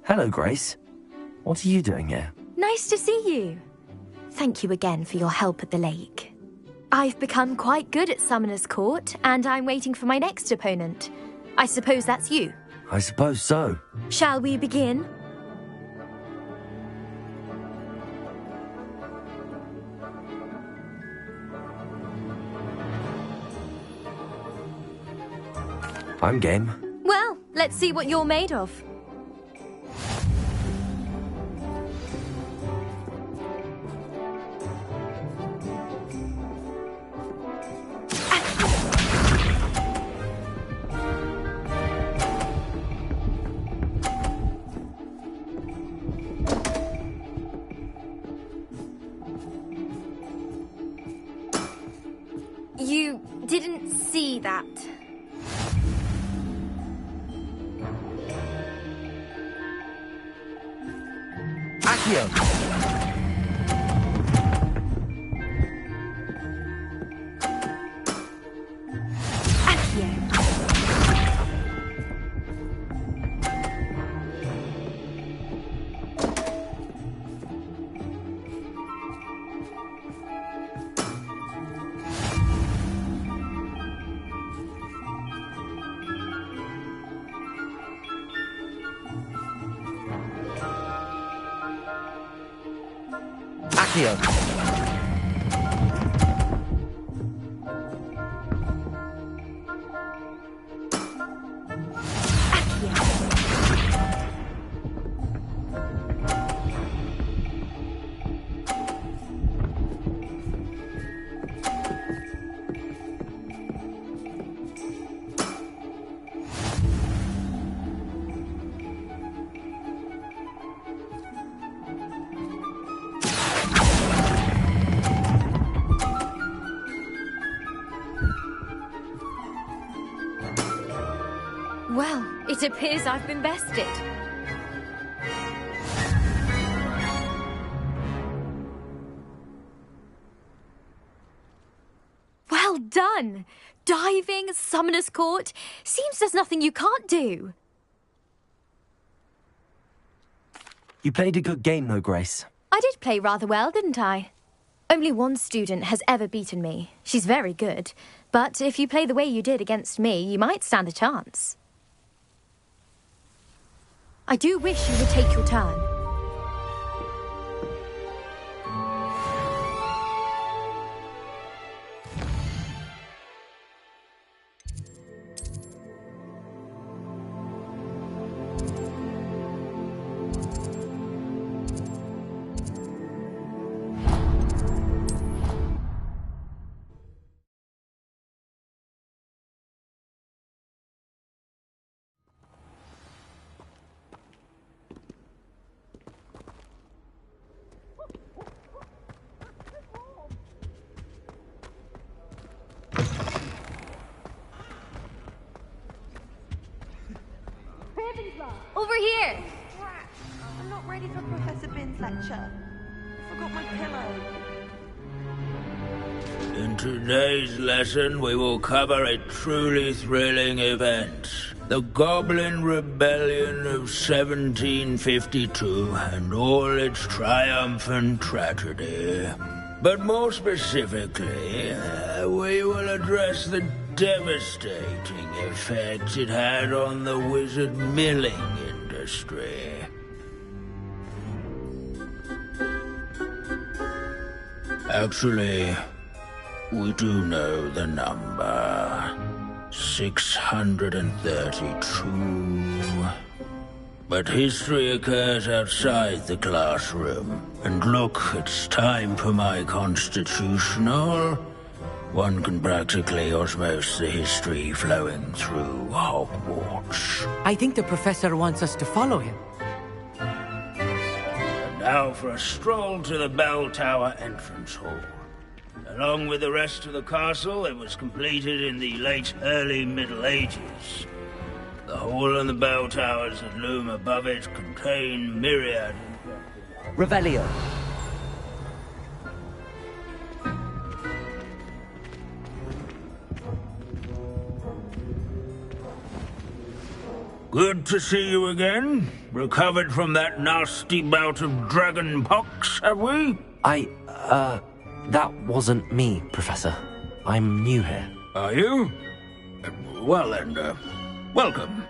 Hello, Grace. What are you doing here? Nice to see you. Thank you again for your help at the lake. I've become quite good at Summoner's Court, and I'm waiting for my next opponent. I suppose that's you. I suppose so. Shall we begin? I'm game. Well, let's see what you're made of. You didn't see that. Accio! Accio! Well, it appears I've been bested. Well done! Diving, Summoner's Court. Seems there's nothing you can't do. You played a good game, though, Grace. I did play rather well, didn't I? Only one student has ever beaten me. She's very good. But if you play the way you did against me, you might stand a chance. I do wish you would take your turn. Ravenclaw! Over here! I'm not ready for Professor Bin's lecture. I forgot my pillow. In today's lesson, we will cover a truly thrilling event. The Goblin Rebellion of 1752 and all its triumphant tragedy. But more specifically, we will address the devastating effect it had on the wizard milling industry. Actually, we do know the number. 632. But history occurs outside the classroom. And look, it's time for my constitutional. One can practically osmose the history flowing through Hogwarts. I think the professor wants us to follow him. And now for a stroll to the bell tower entrance hall. Along with the rest of the castle, it was completed in the late early Middle Ages. The hall and the bell towers that loom above it contain myriad... Revelio. Good to see you again. Recovered from that nasty bout of dragon pox, have we? That wasn't me, Professor. I'm new here. Are you? Well then, welcome.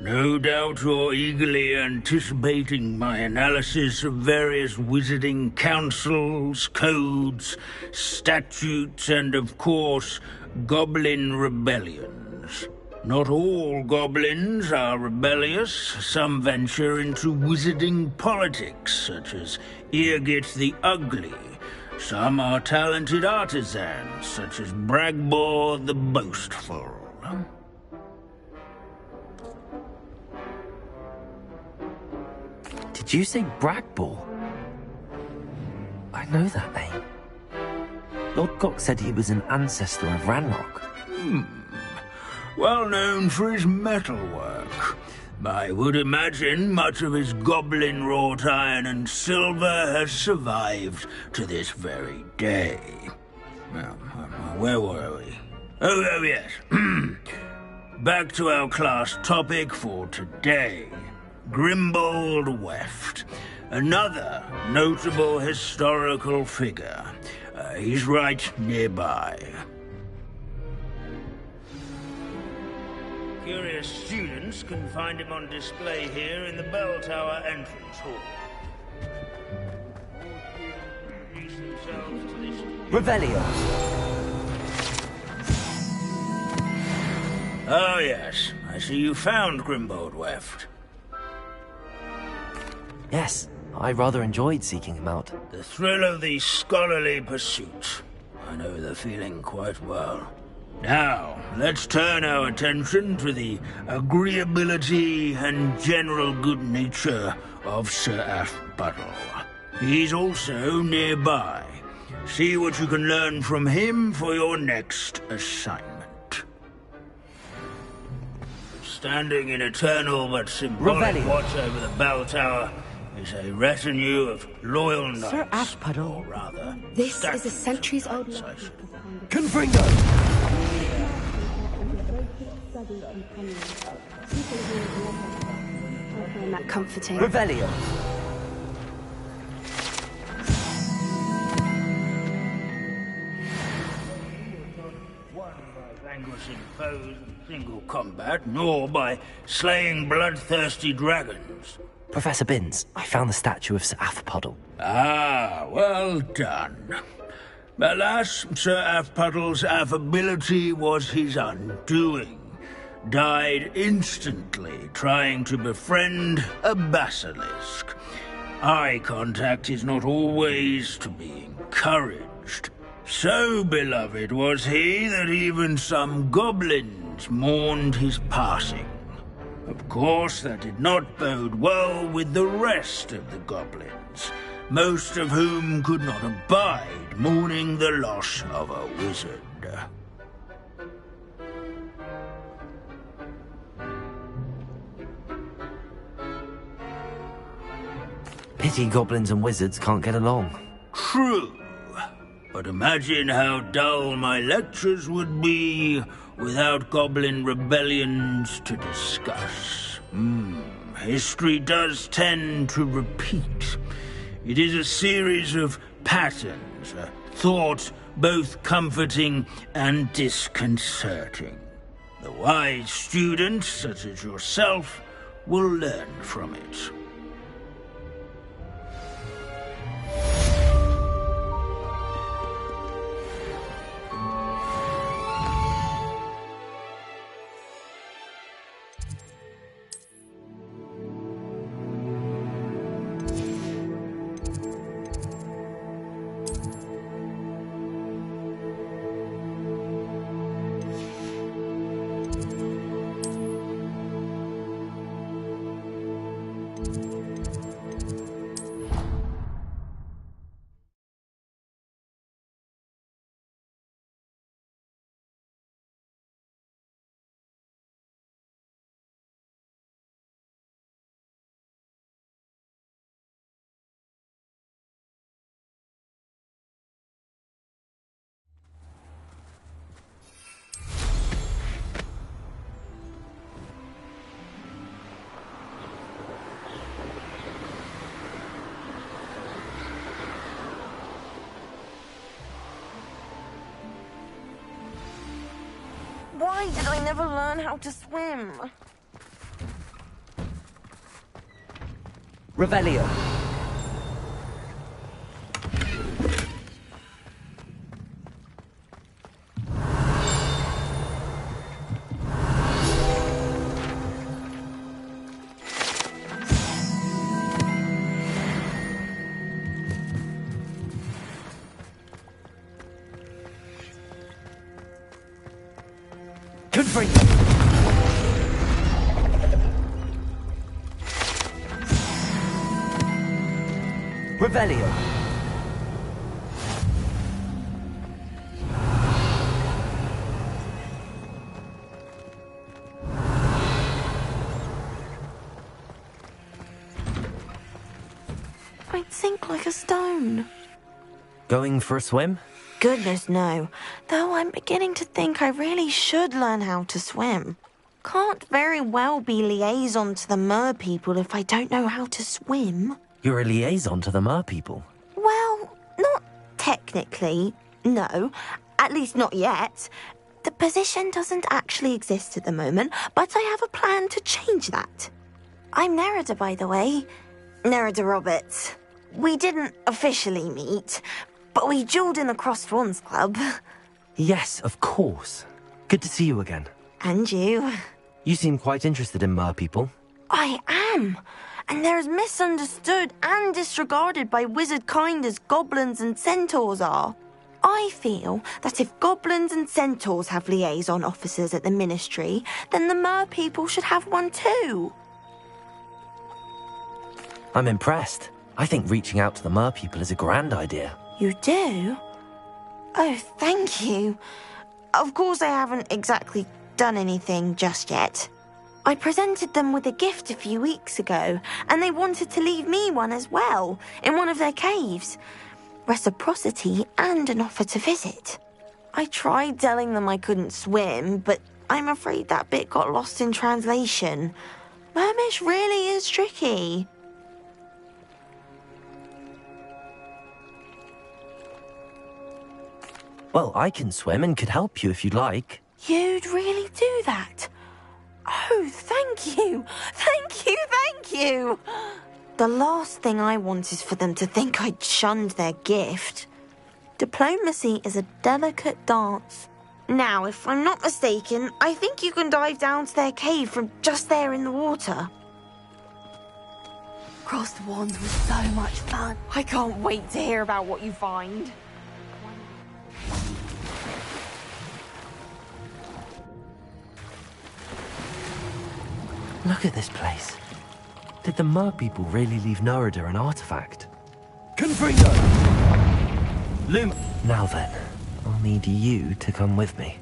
No doubt you're eagerly anticipating my analysis of various wizarding councils, codes, statutes, and of course, goblin rebellions. Not all goblins are rebellious. Some venture into wizarding politics, such as Irgit the Ugly. Some are talented artisans, such as Bragbor the Boastful. Did you say Bragbor? I know that name. Lord Gok said he was an ancestor of Ranrock. Well known for his metalwork. I would imagine much of his goblin-wrought iron and silver has survived to this very day. Well, where were we? Oh yes. Back to our class topic for today. Grimbold Weft. Another notable historical figure. He's right nearby. Curious students can find him on display here in the Bell Tower entrance hall. Revelio. Oh yes, I see you found Grimbold Weft. Yes, I rather enjoyed seeking him out. The thrill of the scholarly pursuit. I know the feeling quite well. Now, let's turn our attention to the agreeability and general good nature of Sir Athbuttle. He's also nearby. See what you can learn from him for your next assignment. Standing in eternal but symbolic watch over the bell tower is a retinue of loyal knights. Sir Athbuttle, rather, this is a centuries-old Confringo! That comforting. Revelio. Vanquishing foes in single combat, nor by slaying bloodthirsty dragons. Professor Binns, I found the statue of Sir Athpuddle. Ah, well done. Alas, Sir Athpuddle's affability was his undoing. Died instantly trying to befriend a basilisk. Eye contact is not always to be encouraged. So beloved was he that even some goblins mourned his passing. Of course, that did not bode well with the rest of the goblins, most of whom could not abide mourning the loss of a wizard. Pity goblins and wizards can't get along. True. But imagine how dull my lectures would be without goblin rebellions to discuss. History does tend to repeat. It is a series of patterns, a thought both comforting and disconcerting. The wise student, such as yourself, will learn from it. Why did I never learn how to swim? Revelio. Confringo. Revelio. I'd sink like a stone. Going for a swim? Goodness, no. Though I'm beginning to think I really should learn how to swim. Can't very well be liaison to the mer people if I don't know how to swim. You're a liaison to the mer people. Well, not technically, no. At least not yet. The position doesn't actually exist at the moment, but I have a plan to change that. I'm Nerida, by the way. Nerida Roberts. We didn't officially meet, but we duelled in the Crossed Wands Club. Yes, of course. Good to see you again. And you. You seem quite interested in mer people. I am. And they're as misunderstood and disregarded by wizard kind as goblins and centaurs are. I feel that if goblins and centaurs have liaison officers at the ministry, then the mer people should have one too. I'm impressed. I think reaching out to the mer people is a grand idea. You do? Oh, thank you. Of course I haven't exactly done anything just yet. I presented them with a gift a few weeks ago, and they wanted to leave me one as well, in one of their caves. Reciprocity and an offer to visit. I tried telling them I couldn't swim, but I'm afraid that bit got lost in translation. Mermish really is tricky. Well, I can swim and could help you if you'd like. You'd really do that? Oh, thank you! Thank you, thank you! The last thing I want is for them to think I'd shunned their gift. Diplomacy is a delicate dance. Now, if I'm not mistaken, I think you can dive down to their cave from just there in the water. Crossed Wands was so much fun. I can't wait to hear about what you find. Look at this place. Did the mer people really leave Nerida an artifact? Confringo! Now then, I'll need you to come with me.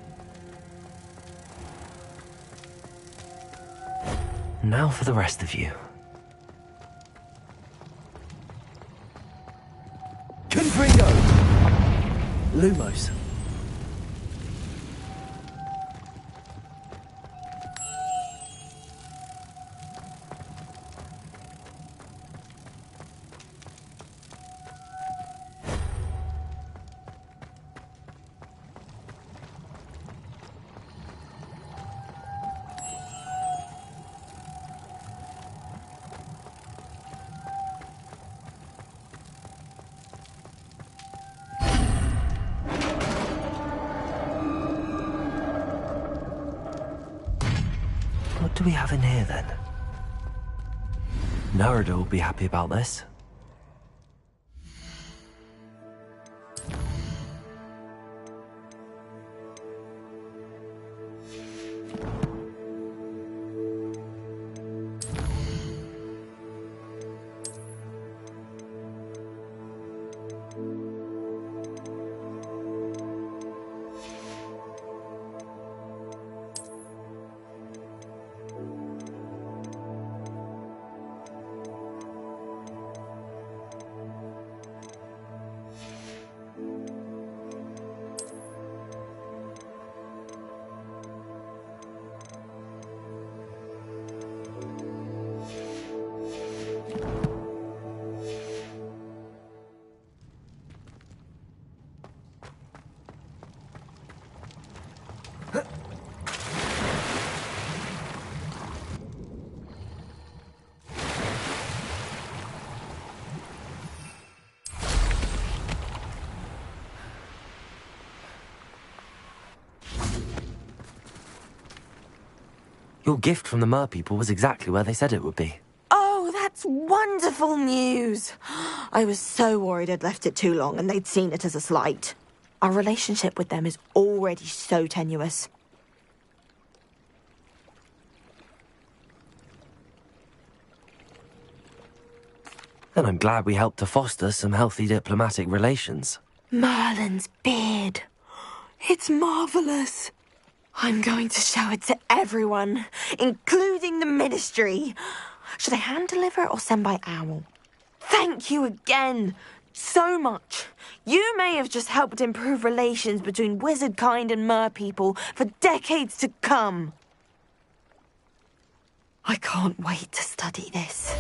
Now for the rest of you. Confringo! Lumos. What do we have in here, then? Nerida will be happy about this. Your gift from the Mer people was exactly where they said it would be. Oh, that's wonderful news. I was so worried I'd left it too long and they'd seen it as a slight. Our relationship with them is already so tenuous. And I'm glad we helped to foster some healthy diplomatic relations. Merlin's beard. It's marvellous. I'm going to show it to everyone, including the Ministry. Should I hand deliver it or send by owl? Thank you again. So much. You may have just helped improve relations between wizard kind and mer people for decades to come. I can't wait to study this.